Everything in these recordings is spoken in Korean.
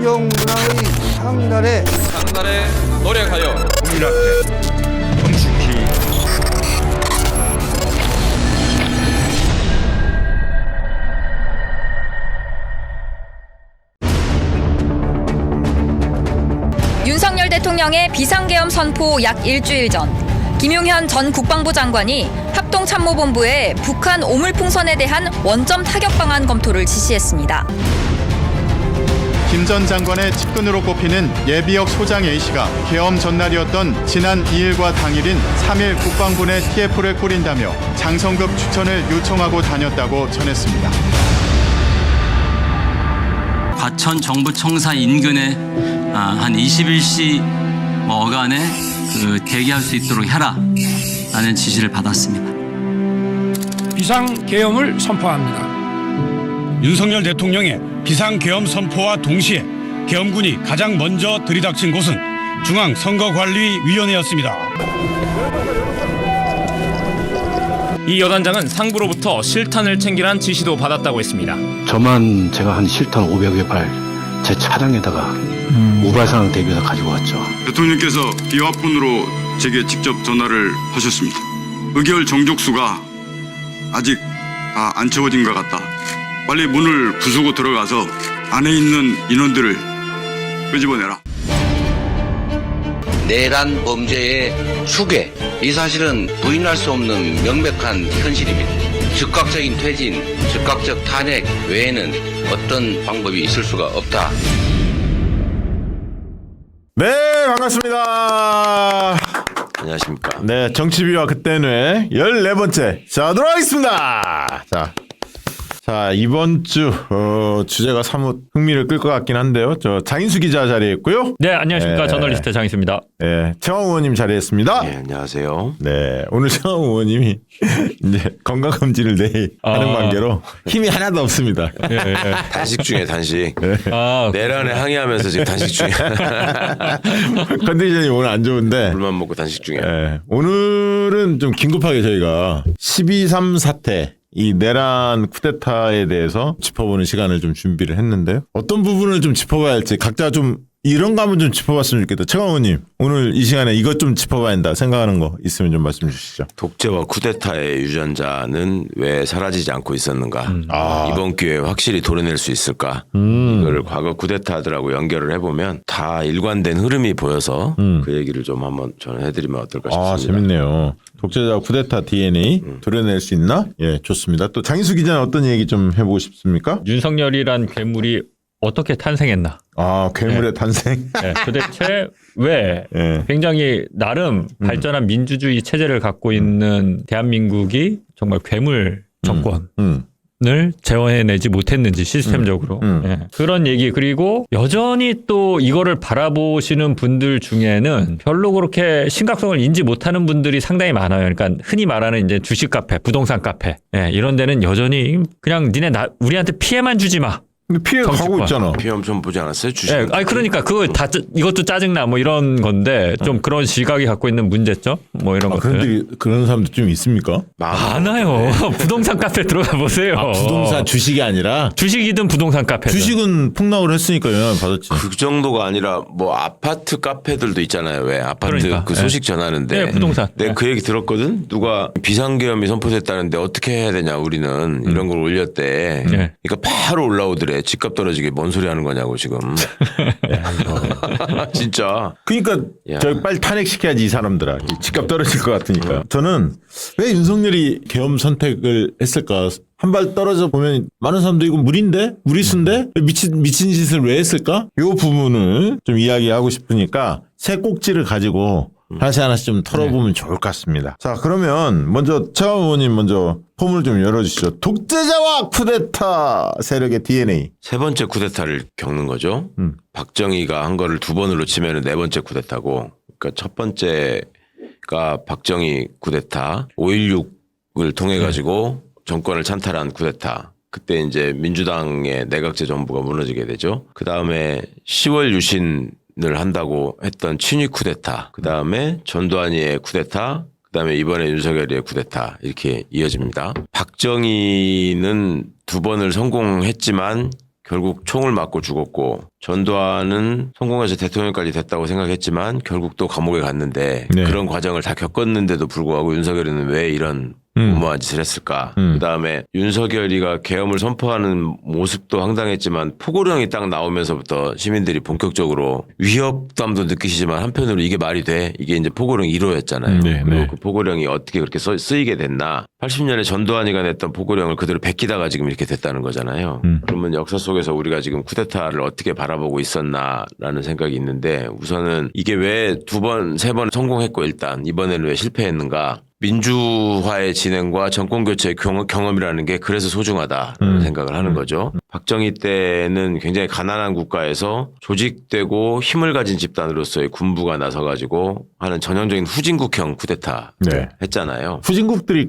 문화의 상달에 노력하여 국민 앞에 성숙히 윤석열 대통령의 비상계엄 선포 약 일주일 전, 김용현 전 국방부 장관이 합동참모본부에 북한 오물풍선에 대한 원점 타격 방안 검토를 지시했습니다. 김 전 장관의 측근으로 꼽히는 예비역 소장 A씨가 계엄 전날이었던 지난 2일과 당일인 3일 국방부 내 TF를 꾸린다며 장성급 추천을 요청하고 다녔다고 전했습니다. 과천 정부청사 인근에 한 21시 어간에 대기할 수 있도록 해라라는 지시를 받았습니다. 비상계엄을 선포합니다. 윤석열 대통령의 비상계엄 선포와 동시에 계엄군이 가장 먼저 들이닥친 곳은 중앙선거관리위원회였습니다. 이 여단장은 상부로부터 실탄을 챙기란 지시도 받았다고 했습니다. 저만 제가 한 실탄 500여 발 제 차량에다가 우발 상황 대비해서 가지고 왔죠. 대통령께서 비화폰으로 제게 직접 전화를 하셨습니다. 의결 정족수가 아직 다 안 채워진 것 같다. 빨리 문을 부수고 들어가서 안에 있는 인원들을 끄집어내라. 내란 범죄의 추계, 이 사실은 부인할 수 없는 명백한 현실입니다. 즉각적인 퇴진, 즉각적 탄핵 외에는 어떤 방법이 있을 수가 없다. 네, 반갑습니다. 안녕하십니까. 네, 정치비와 그때는 14번째 자 들어가겠습니다. 자 이번 주 주제가 사뭇 흥미를 끌 것 같긴 한데요. 저 장인수 기자 자리에 있고요. 네, 안녕하십니까. 네. 저널리스트 장인수입니다. 네, 최강 의원님 자리했습니다. 네, 안녕하세요. 네, 오늘 최강 의원님이 이제 건강검진을 내일 하는 관계로 힘이 하나도 없습니다. 단식 중에 단식. 아, 내란에 항의하면서 지금 단식 중에. 컨디션이 오늘 안 좋은데 물만 먹고 단식 중에. 네, 오늘은 좀 긴급하게 저희가 12.3 사태 이 내란 쿠데타에 대해서 짚어보는 시간을 좀 준비를 했는데요. 어떤 부분을 좀 짚어봐야 할지 각자 좀 이런 거 한번 좀 짚어봤으면 좋겠다. 최강 의원님 오늘 이 시간에 이것 좀 짚어봐야 한다 생각하는 거 있으면 좀 말씀 주시죠. 독재와 쿠데타의 유전자는 왜 사라지지 않고 있었는가? 이번 기회에 확실히 도려낼 수 있을까? 이걸 과거 쿠데타들하고 연결을 해보면 다 일관된 흐름이 보여서 그 얘기를 좀 한번 저는 해드리면 어떨까 싶습니다. 아, 재밌네요. 독재자 쿠데타 DNA 도려낼 수 있나? 예, 좋습니다. 또 장인수 기자는 어떤 얘기 좀 해보고 싶습니까? 윤석열이란 괴물이 어떻게 탄생했나? 아, 괴물의 탄생? 네, 도대체 왜 예. 굉장히 나름 발전한 민주주의 체제를 갖고 있는 대한민국이 정말 괴물 정권을 제어해내지 못했는지 시스템적으로. 예. 그런 얘기. 그리고 여전히 또 이거를 바라보시는 분들 중에는 별로 그렇게 심각성을 인지 못하는 분들이 상당히 많아요. 그러니까 흔히 말하는 이제 주식 카페, 부동산 카페, 예, 이런 데는 여전히 그냥 니네 우리한테 피해만 주지 마. 근데 피해 가고 있잖아. 피해 엄청 보지 않았어요? 주식. 예, 아니 그러니까 그거 다 이것도 짜증나 뭐 이런 건데 좀 그런 시각이 갖고 있는 문제점 뭐 이런 것들. 그런데 그런 사람들 좀 있습니까? 많아요. 부동산 카페 들어가 보세요. 부동산 주식이 아니라 주식이든 부동산 카페. 주식은 폭락을 했으니까 영향을 받았지. 그 정도가 아니라 뭐 아파트 카페들도 있잖아요. 왜 아파트 그러니까. 그 소식 전하는데. 네, 부동산. 내가 그 얘기 들었거든. 누가 비상계엄이 선포됐다는데 어떻게 해야 되냐 우리는 이런 걸 올렸대. 네. 그러니까 바로 올라오더래. 집값 떨어지게 뭔 소리 하는 거냐고 지금. 진짜. 그러니까 야. 저 빨리 탄핵시켜야지 이 사람들아. 이 집값 떨어질 것 같으니까. 저는 왜 윤석열이 계엄 선택을 했을까? 한 발 떨어져 보면 많은 사람들이 이거 무리수인데 미친 짓을 왜 했을까? 이 부분을 좀 이야기하고 싶으니까 새 꼭지를 가지고 하나씩 좀 털어보면 좋을 것 같습니다. 자, 그러면 먼저 최강 의원님 먼저 폼을 좀 열어주시죠. 독재자와 쿠데타 세력의 DNA. 세 번째 쿠데타를 겪는 거죠. 박정희가 한 거를 두 번으로 치면 네 번째 쿠데타고, 그러니까 첫 번째가 박정희 쿠데타, 5.16을 통해 가지고 정권을 찬탈한 쿠데타. 그때 이제 민주당의 내각제 정부가 무너지게 되죠. 그 다음에 10월 유신을 한다고 했던 친위 쿠데타. 그 다음에 전두환이의 쿠데타. 그다음에 이번에 윤석열의 쿠데타 이렇게 이어집니다. 박정희는 두 번을 성공했지만 결국 총을 맞고 죽었고 전두환은 성공해서 대통령까지 됐다고 생각했지만 결국 또 감옥에 갔는데 네. 그런 과정을 다 겪었는데도 불구하고 윤석열이는 왜 이런 무모한 짓을 했을까. 그다음에 윤석열이가 계엄을 선포하는 모습도 황당했지만 포고령이 딱 나오면서부터 시민들이 본격적으로 위협감도 느끼시지만 한편으로 이게 말이 돼. 이게 이제 포고령 1호였잖아요. 네, 그리고 네. 그 포고령이 어떻게 그렇게 쓰이게 됐나. 80년에 전두환이가 냈던 포고령을 그대로 베끼다가 지금 이렇게 됐다는 거잖아요. 그러면 역사 속에서 우리가 지금 쿠데타를 어떻게 바라보고 있었나라는 생각이 있는데 우선은 이게 왜 2번, 3번 성공했고 일단 이번에는 왜 실패했는가. 민주화의 진행과 정권교체의 경험이라는 게 그래서 소중하다는 생각을 하는 거죠. 박정희 때는 굉장히 가난한 국가에서 조직되고 힘을 가진 집단으로서의 군부가 나서가지고 하는 전형적인 후진국형 쿠데타 네. 했잖아요. 후진국들이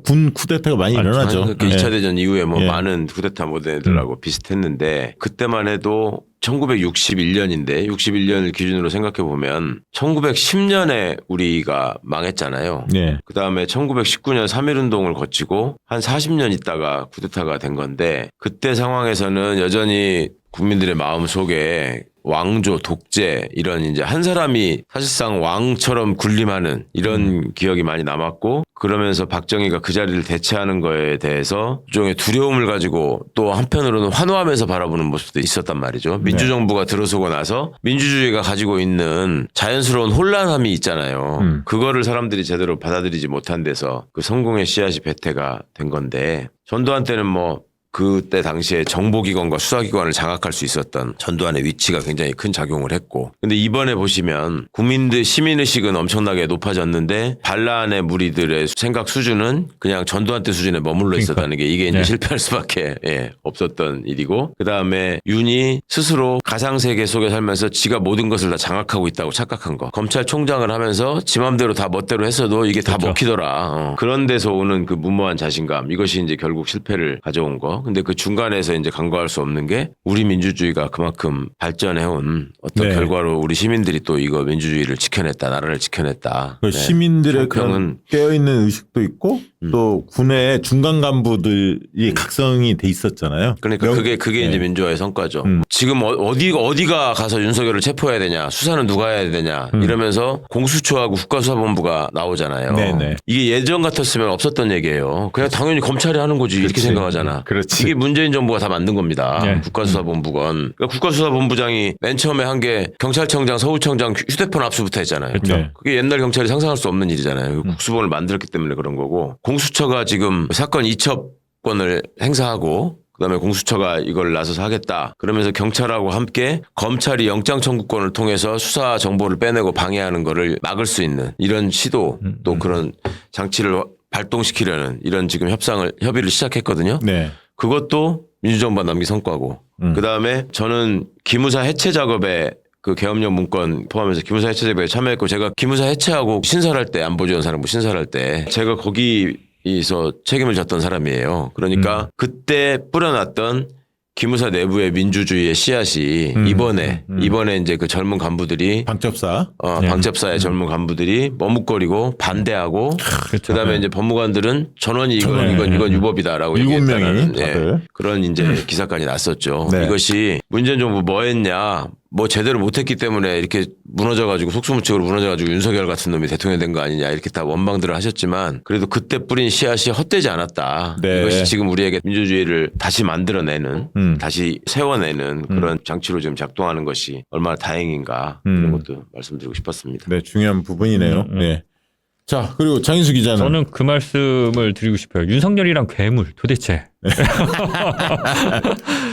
군 쿠데타가 많이 일어나죠. 그러니까 2차 대전 이후에 뭐 예. 많은 쿠데타 모델들하고 비슷했는데 그때만 해도 1961년인데 61년을 기준으로 생각해 보면 1910년에 우리가 망했잖아요. 네. 그다음에 1919년 3.1운동을 거치고 한 40년 있다가 쿠데타가 된 건데 그때 상황에서는 여전히 국민들의 마음 속에 왕조, 독재 이런 이제 한 사람이 사실상 왕처럼 군림하는 이런 기억이 많이 남았고 그러면서 박정희가 그 자리를 대체하는 거에 대해서 일종의 두려움을 가지고 또 한편으로는 환호하면서 바라보는 모습도 있었단 말이죠. 민주정부가 들어서고 나서 민주주의가 가지고 있는 자연스러운 혼란함이 있잖아요. 그거를 사람들이 제대로 받아들이지 못한 데서 그 성공의 씨앗이 배태가 된 건데 전두환 때는 뭐 그때 당시에 정보기관과 수사기관을 장악할 수 있었던 전두환의 위치가 굉장히 큰 작용을 했고 근데 이번에 보시면 국민들 시민의식은 엄청나게 높아졌는데 반란의 무리들의 생각 수준은 그냥 전두환 때 수준에 머물러 있었다는 게 이게 이제 실패할 수밖에 없었던 일이고 그다음에 윤이 스스로 가상세계 속에 살면서 지가 모든 것을 다 장악하고 있다고 착각한 거 검찰총장을 하면서 지 맘대로 다 멋대로 했어도 이게 다 먹히더라. 그런 데서 오는 그 무모한 자신감 이것이 이제 결국 실패를 가져온 거 근데 그 중간에서 이제 간과할 수 없는 게 우리 민주주의가 그만큼 발전해온 어떤 네. 결과로 우리 시민들이 또 이거 민주주의를 지켜냈다, 나라를 지켜냈다. 그 시민들의 그런 성평은 깨어있는 의식도 있고 또 군의 중간 간부들이 각성이 돼 있었잖아요. 그러니까 그게 이제 민주화의 성과죠. 지금 어디가 가서 윤석열을 체포해야 되냐, 수사는 누가 해야 되냐 이러면서 공수처하고 국가수사본부가 나오잖아요. 네네. 이게 예전 같았으면 없었던 얘기예요. 그냥 당연히 검찰이 하는 거지 이렇게 생각하잖아. 그렇지. 이게 문재인 정부가 다 만든 겁니다. 네. 국가수사본부건. 그러니까 국가수사본부장이 맨 처음에 한 게 경찰청장, 서울청장 휴대폰 압수부터 했잖아요. 네. 그게 옛날 경찰이 상상할 수 없는 일이잖아요. 국수본을 만들었기 때문에 그런 거고. 공수처가 지금 사건 이첩권을 행사하고 그다음에 공수처가 이걸 나서서 하겠다. 그러면서 경찰하고 함께 검찰이 영장 청구권을 통해서 수사 정보를 빼내고 방해하는 거를 막을 수 있는 이런 시도 또 그런 장치를 발동시키려는 이런 지금 협의를 시작했거든요. 네. 그것도 민주정부가 남긴 성과고. 그다음에 저는 기무사 해체 작업에 그 계엄령 문건 포함해서 기무사 해체 작업에 참여했고 제가 기무사 해체하고 신설할 때 안보지원사령부 신설할 때 제가 거기서 책임을 졌던 사람이에요. 그러니까 그때 뿌려놨던 기무사 내부의 민주주의의 씨앗이 이번에 이제 그 젊은 간부들이 방첩사. 방첩사의 젊은 간부들이 머뭇거리고 반대하고 그다음에 이제 법무관들은 전원이 이건 유법이다라고 7명이 얘기했다는 다들. 그런 이제 기사까지 났었죠. 네. 이것이 문재인 정부 뭐 했냐? 뭐 제대로 못했기 때문에 이렇게 무너져가지고 속수무책으로 무너져가지고 윤석열 같은 놈이 대통령 된 거 아니냐 이렇게 다 원망들을 하셨지만 그래도 그때 뿌린 씨앗이 헛되지 않았다. 네. 이것이 지금 우리에게 민주주의를 다시 만들어내는 다시 세워내는 그런 장치로 지금 작동하는 것이 얼마나 다행인가 이런 것도 말씀드리고 싶었습니다. 네, 중요한 부분이네요. 네. 자, 그리고 장인수 기자는 저는 그 말씀을 드리고 싶어요. 윤석열이랑 괴물 도대체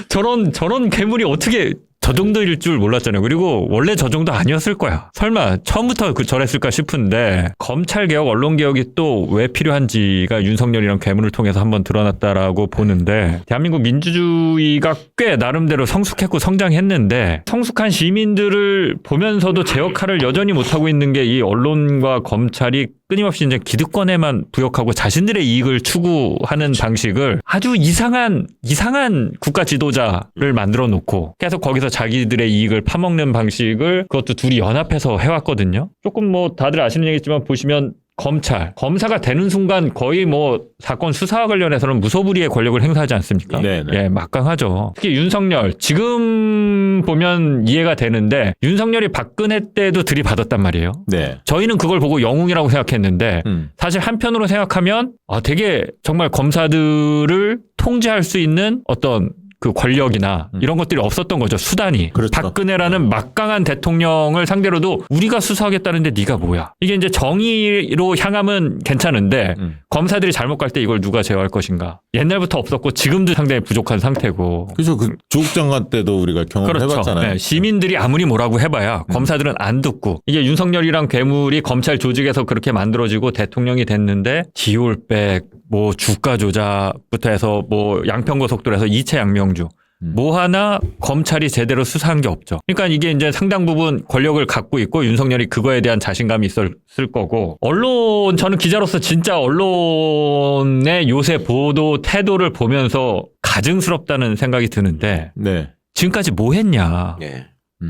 저런 괴물이 어떻게 저 정도일 줄 몰랐잖아요. 그리고 원래 저 정도 아니었을 거야. 설마 처음부터 저랬을까 싶은데 검찰개혁, 언론개혁이 또 왜 필요한지가 윤석열이랑 괴물을 통해서 한번 드러났다라고 보는데 대한민국 민주주의가 꽤 나름대로 성숙했고 성장했는데 성숙한 시민들을 보면서도 제 역할을 여전히 못하고 있는 게 이 언론과 검찰이 끊임없이 이제 기득권에만 부역하고 자신들의 이익을 추구하는 방식을 아주 이상한 국가 지도자를 만들어 놓고 계속 거기서 자기들의 이익을 파먹는 방식을 그것도 둘이 연합해서 해왔거든요. 조금 뭐 다들 아시는 얘기지만 보시면 검사가 되는 순간 거의 뭐 사건 수사와 관련해서는 무소불위의 권력을 행사하지 않습니까? 네네. 예, 막강하죠. 특히 윤석열 지금 보면 이해가 되는데 윤석열이 박근혜 때도 들이받았단 말이에요. 네. 저희는 그걸 보고 영웅이라고 생각했는데 사실 한편으로 생각하면 되게 정말 검사들을 통제할 수 있는 어떤 그 권력이나 이런 것들이 없었던 거죠. 수단이. 그렇죠. 박근혜라는 막강한 대통령을 상대로도 우리가 수사하겠다는데 네가 뭐야. 이게 이제 정의로 향하면 괜찮은데 검사들이 잘못 갈 때 이걸 누가 제어할 것인가. 옛날부터 없었고 지금도 상당히 부족한 상태고. 그렇죠. 그 조국 장관 때도 우리가 경험을 해봤잖아요. 네, 시민들이 아무리 뭐라고 해봐야 검사들은 안 듣고 이게 윤석열이랑 괴물이 검찰 조직에서 그렇게 만들어지고 대통령이 됐는데 디올백 뭐 주가 조작부터 해서 뭐 양평고속도로에서 이채 양명주 뭐 하나 검찰이 제대로 수사한 게 없죠. 그러니까 이게 이제 상당 부분 권력을 갖고 있고 윤석열이 그거에 대한 자신감이 있을 거고 언론 저는 기자로서 진짜 언론의 요새 보도 태도를 보면서 가증스럽다는 생각이 드는데 네. 지금까지 뭐 했냐. 예.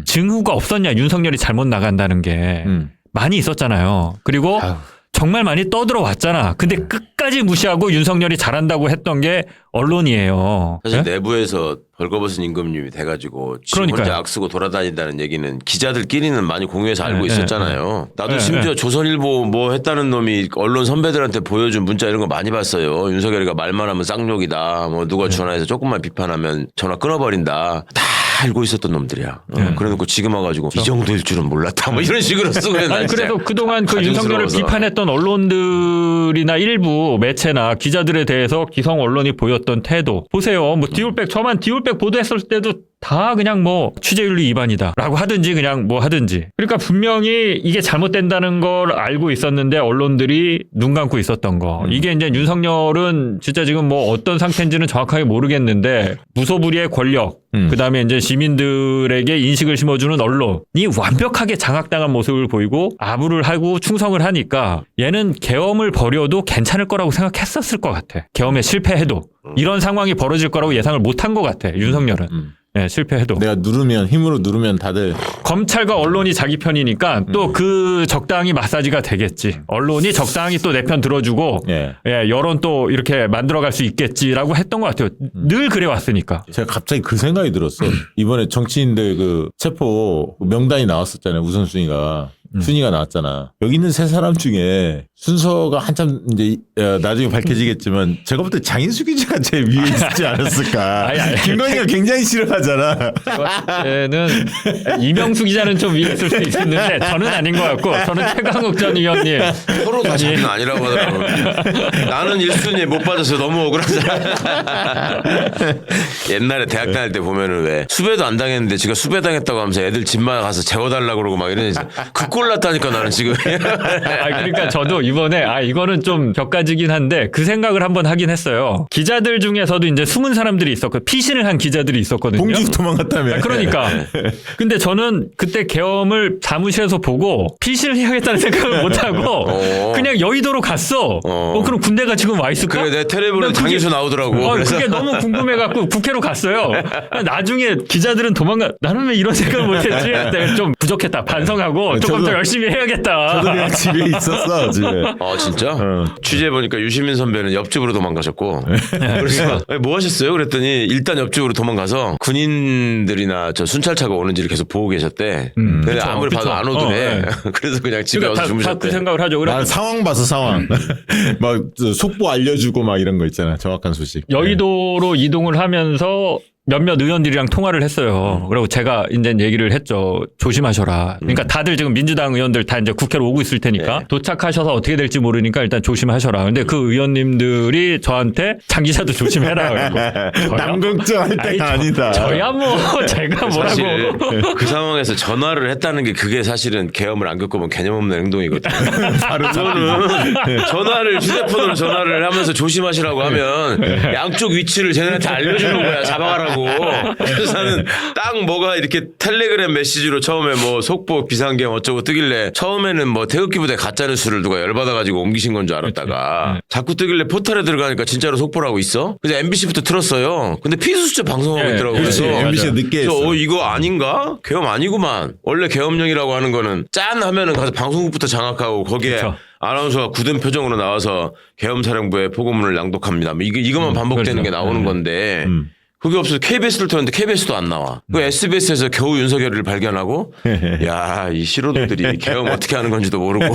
증후가 없었냐. 윤석열이 잘못 나간다는 게 많이 있었잖아요. 그리고 정말 많이 떠들어왔잖아. 근데 끝까지 무시하고 윤석열이 잘한다고 했던 게 언론이에요. 사실 네? 내부에서 벌거벗은 임금님이 돼가지고 지금 그러니까요. 혼자 악쓰고 돌아다닌다는 얘기는 기자들끼리는 많이 공유해서 알고 네, 있었잖아요. 나도 네, 심지어 조선일보 뭐 했다는 놈이 언론 선배들한테 보여준 문자 이런 거 많이 봤어요. 윤석열이가 말만 하면 쌍욕이다. 뭐 누가 전화해서 조금만 비판하면 전화 끊어버린다. 다 알고 있었던 놈들이야. 그래놓고 지금 와가지고 이 정도일 줄은 몰랐다. 뭐 이런 식으로 쓰고 있는. 아니, 그래서 그동안 그 윤석열을 비판했던 언론들이나 일부 매체나 기자들에 대해서 기성 언론이 보였던 태도 보세요. 뭐 디올백 저만 디올백 보도했을 때도 다 그냥 뭐 취재윤리 위반이다라고 하든지 그냥 뭐 하든지. 그러니까 분명히 이게 잘못된다는 걸 알고 있었는데 언론들이 눈 감고 있었던 거. 이게 이제 윤석열은 진짜 지금 뭐 어떤 상태인지는 정확하게 모르겠는데 무소불위의 권력 그다음에 이제 시민들에게 인식을 심어주는 언론이 완벽하게 장악당한 모습을 보이고 아부를 하고 충성을 하니까 얘는 계엄을 벌여도 괜찮을 거라고 생각했었을 것 같아. 계엄에 실패해도 이런 상황이 벌어질 거라고 예상을 못한 것 같아. 윤석열은. 네, 실패해도. 내가 힘으로 누르면 다들. 검찰과 언론이 자기 편이니까 또 그 적당히 마사지가 되겠지. 언론이 적당히 또 내 편 들어주고 예, 여론 또 이렇게 만들어갈 수 있겠지라고 했던 것 같아요. 늘 그래왔으니까. 제가 갑자기 그 생각이 들었어. 이번에 정치인들 그 체포 명단이 나왔었잖아요. 우선순위가. 순위가 나왔잖아. 여기 있는 세 사람 중에 순서가 한참 이제 나중에 밝혀지겠지만 제가 볼 때 장인수 기자가 제일 위에 있지 않았을까. 김건희가 굉장히 싫어하잖아. 저는 이명수 기자는 좀 위에 있을 수 있었는데 저는 아닌 것 같고 저는 최강욱 전 의원님. 서로 다 자기는 아니라고 하더라고. 나는 1순위에 못 받아서 너무 억울하잖아. 옛날에 대학 다닐 때 보면은 왜 수배도 안 당했는데 지가 수배 당했다고 하면서 애들 집만 가서 재워달라고 그러고 막 이러면서 그 꼴 났다니까 나는 지금. 그러니까 저도 이번에 이거는 좀 격가지긴 한데 그 생각을 한번 하긴 했어요. 기자들 중에서도 이제 숨은 사람들이 있었고 피신을 한 기자들이 있었거든요. 봉주 도망갔다며. 그러니까. 근데 저는 그때 계엄을 사무실에서 보고 피신을 해야겠다는 생각을 못하고 그냥 여의도로 갔어. 그럼 군대가 지금 와 있을까? 그래 내 텔레비전에 장희수 나오더라고. 그게 너무 궁금해갖고 국회로 갔어요. 나중에 기자들은 나는 왜 이런 생각을 못했지? 내가 좀 부족했다. 반성하고 조금 더 열심히 해야겠다. 저도 그냥 집에 있었어. 집에. 진짜? 취재해보니까 유시민 선배는 옆집으로 도망가셨고 그래서 뭐 하셨어요? 그랬더니 일단 옆집으로 도망가서 군인들이나 저 순찰차가 오는지를 계속 보고 계셨대. 근데 아무리 봐도 안 오더래. 그래서 그냥 집에 와서 주무셨대. 그 생각을 하죠. 난 상황 봐서 상황. 막 속보 알려주고 막 이런 거 있잖아. 정확한 소식. 여의도로 이동을 하면서 몇몇 의원들이랑 통화를 했어요. 그리고 제가 이제 얘기를 했죠. 조심하셔라. 그러니까 다들 지금 민주당 의원들 다 이제 국회로 오고 있을 테니까 도착하셔서 어떻게 될지 모르니까 일단 조심하셔라. 근데 그 의원님들이 저한테 장 기자도 조심해라. 남 걱정할 때가 아니다. 저야 뭐 제가 뭐라고. 사실 그 상황에서 전화를 했다는 게 그게 사실은 계엄을 안 겪어본 개념 없는 행동이거든요. 바로 전화를 휴대폰으로 전화를 하면서 조심하시라고 하면 양쪽 위치를 쟤네한테 알려주는 거야. 잡아가라고. 하고 회사는 딱 뭐가 이렇게 텔레그램 메시지로 처음에 뭐 속보 비상계엄 어쩌고 뜨길래 처음에는 뭐 태극기 부대 가짜 뉴스를 누가 열받아가지고 옮기신 건 줄 알았다가 자꾸 뜨길래 포털에 들어가니까 진짜로 속보라고 있어. 그래서 MBC부터 틀었어요. 근데 피수수처 방송하고 있더라고요. 그렇지. 그래서 MBC가 늦게 했어. 이거 아닌가? 계엄 아니구만. 원래 계엄령이라고 하는 거는 짠 하면은 가서 방송국부터 장악하고 거기에 그렇죠. 아나운서가 굳은 표정으로 나와서 계엄사령부의 보고문을 낭독합니다. 뭐 이것만 반복되는 그렇죠. 게 나오는 건데 그게 없어서 KBS를 틀었는데 KBS도 안 나와. 그 SBS에서 겨우 윤석열을 발견하고 야, 이 실효도들이 계엄 어떻게 하는 건지도 모르고.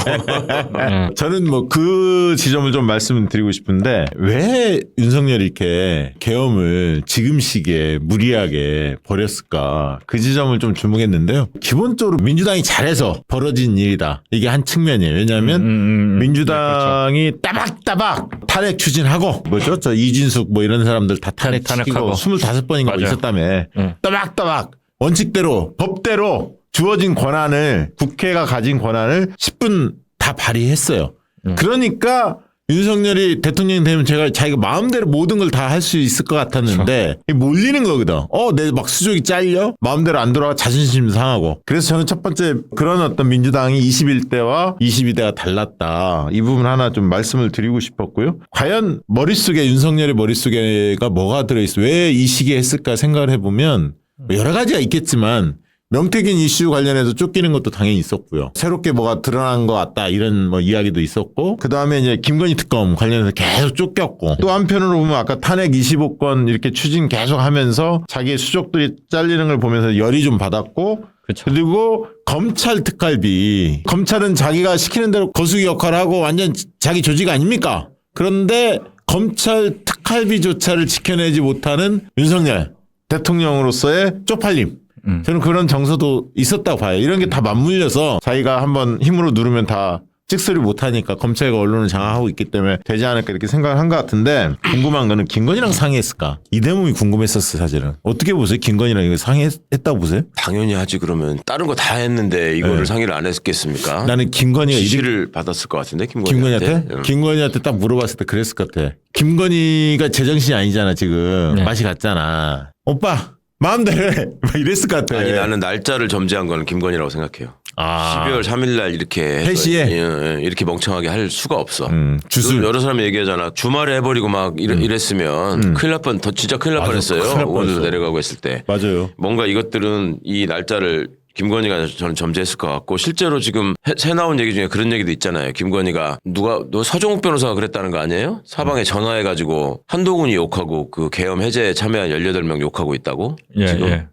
저는 뭐 그 지점을 좀 말씀드리고 싶은데 왜 윤석열이 이렇게 계엄을 지금 시기에 무리하게 벌였을까 그 지점을 좀 주목했는데요. 기본적으로 민주당이 잘해서 벌어진 일이다. 이게 한 측면이에요. 왜냐하면 민주당이 따박따박 탄핵 추진하고 뭐죠? 저 이진숙 뭐 이런 사람들 다 탄핵시키고 25번인가 뭐 있었다며. 따박따박 원칙대로 법대로 주어진 권한을 국회가 가진 권한을 10분 다 발휘했어요. 그러니까 윤석열이 대통령이 되면 자기가 마음대로 모든 걸 다 할 수 있을 것 같았는데 몰리는 거거든. 내 막 수족이 잘려? 마음대로 안 돌아가 자존심 상하고. 그래서 저는 첫 번째 그런 어떤 민주당이 21대와 22대가 달랐다. 이 부분 하나 좀 말씀을 드리고 싶었고요. 과연 머릿속에 윤석열의 머릿속에가 뭐가 들어있어? 왜 이 시기에 했을까 생각을 해보면 여러 가지가 있겠지만 명태균 이슈 관련해서 쫓기는 것도 당연히 있었고요. 새롭게 뭐가 드러난 것 같다 이런 뭐 이야기도 있었고 그 다음에 이제 김건희 특검 관련해서 계속 쫓겼고 또 한편으로 보면 아까 탄핵 25건 이렇게 추진 계속 하면서 자기의 수족들이 잘리는 걸 보면서 열이 좀 받았고 그렇죠. 그리고 검찰 특활비 검찰은 자기가 시키는 대로 거수기 역할을 하고 완전 자기 조직 아닙니까? 그런데 검찰 특활비조차를 지켜내지 못하는 윤석열 대통령으로서의 쪽팔림. 저는 그런 정서도 있었다고 봐요. 이런 게 다 맞물려서 자기가 한번 힘으로 누르면 다 찍소리 못하니까 검찰과 언론을 장악하고 있기 때문에 되지 않을까 이렇게 생각을 한 것 같은데 궁금한 거는 김건희랑 상의했을까? 이 대목이 궁금했었어 사실은. 어떻게 보세요? 김건희랑 이거 상의했다고 보세요? 당연히 하지. 그러면 다른 거 다 했는데 이거를 네. 상의를 안 했겠습니까? 나는 김건희가 지시를 받았을 것 같은데 김건희한테. 김건희한테 딱 물어봤을 때 그랬을 것 같아. 김건희가 제정신이 아니잖아 지금. 네. 맛이 갔잖아. 오빠 마음대로 해. 막 이랬을 것 같아. 아니 나는 날짜를 점지한 거는 김건희라고 생각해요. 12월 3일 날 이렇게 해서 3시에? 이렇게 멍청하게 할 수가 없어. 주술. 여러 사람이 얘기하잖아. 주말에 해버리고 막 이랬으면 큰일 날 뻔, 더 진짜 큰일 날 맞아, 뻔했어요. 큰일 날 오늘 뻔했어. 내려가고 했을 때. 맞아요. 뭔가 이것들은 이 날짜를 김건희가 저는 점지했을 것 같고 실제로 지금 새 나온 얘기 중에 그런 얘기도 있잖아요. 김건희가 너 서정욱 변호사가 그랬다는 거 아니에요? 사방에 전화해가지고 한동훈이 욕하고 그 계엄 해제에 참여한 18명 욕하고 있다고? 예, 지금? 예.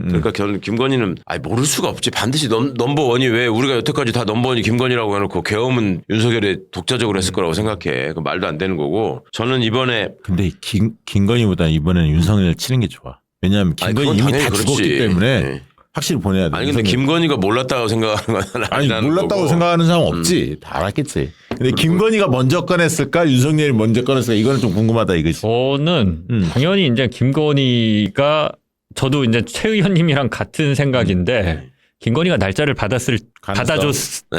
그러니까 김건희는 모를 수가 없지. 반드시 넘버원이 왜 우리가 여태까지 다 넘버원이 김건희라고 해놓고 계엄은 윤석열이 독자적으로 했을 거라고 생각해. 그 말도 안 되는 거고. 저는 이번에 근데 김건희보다 이번에는 윤석열 치는 게 좋아. 왜냐하면 김건희 그건 이미 당연히 다 그렇지. 죽었기 때문에 네. 확실히 보내야 돼. 아니 근데 윤석열. 김건희가 몰랐다고 생각하는 건 아니 아니라는 몰랐다고 거고. 생각하는 사람 없지. 다 알았겠지. 근데 김건희가 먼저 꺼냈을까 윤석열이 먼저 꺼냈을까 이거는 좀 궁금하다 이거지. 저는 당연히 이제 김건희가 저도 이제 최 의원님이랑 같은 생각인데 김건희가 날짜를 받아줬지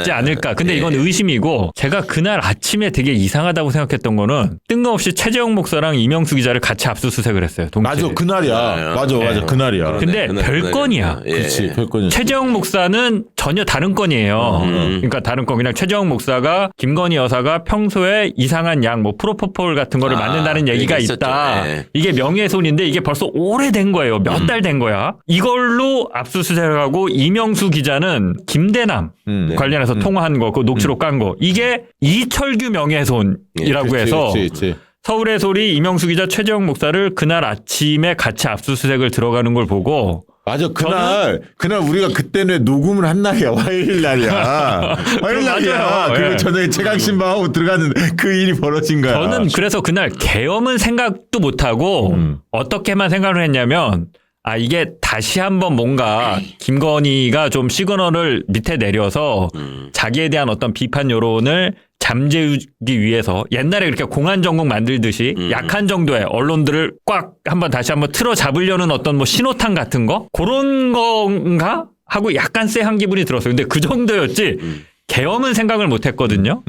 네. 않을까. 근데 네. 이건 의심이고 제가 그날 아침에 되게 이상하다고 생각했던 거는 뜬금없이 최재형 목사랑 이명수 기자를 같이 압수수색을 했어요. 동시에. 맞아 그날이야. 네. 맞아 그날이야. 근데 별건이야. 예. 그렇지 별건이야. 최재형 목사는 전혀 다른 건이에요. 그러니까 다른 건 그냥 최재형 목사가 김건희 여사가 평소에 이상한 약 뭐 프로포폴 같은 거를 맞는다는 얘기가 있었죠. 있다. 네. 이게 명예훼손인데 이게 벌써 오래된 거예요. 몇 달 된 거야. 이걸로 압수수색을 하고 이명수 기자는 김대남 관련해서 통화한 거, 그 녹취록 깐 거. 이게 이철규 명예훼손이라고 해서 그렇지. 서울의 소리 이명수 기자 최재형 목사를 그날 아침에 같이 압수수색을 들어가는 걸 보고 맞아 그날 우리가 그때는 녹음을 한 날이야. 화요일 날이야. 화요일 날이야. 맞아요. 그리고 예. 저녁에 최강신방하고 들어갔는데 그 일이 벌어진 거야. 저는 그래서 그날 계엄은 생각도 못하고 어떻게만 생각을 했냐면 이게 다시 한번 뭔가 김건희가 좀 시그널을 밑에 내려서 자기에 대한 어떤 비판 여론을 잠재우기 위해서 옛날에 그렇게 공안정국 만들듯이 약한 정도의 언론들을 꽉 다시 한번 틀어 잡으려는 어떤 뭐 신호탄 같은 거? 그런 건가? 하고 약간 쎄한 기분이 들었어요. 근데 그 정도였지. 계엄은 생각을 못 했거든요.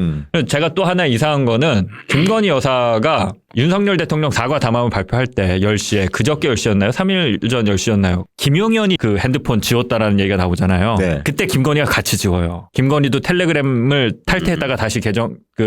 제가 또 하나 이상한 거는 김건희 여사가 윤석열 대통령 사과 담화문 발표할 때 10시에 그저께 10시였나요? 3일 전 10시였나요? 김용현이 그 핸드폰 지웠다라는 얘기가 나오잖아요. 네. 그때 김건희가 같이 지워요. 김건희도 텔레그램을 탈퇴했다가 다시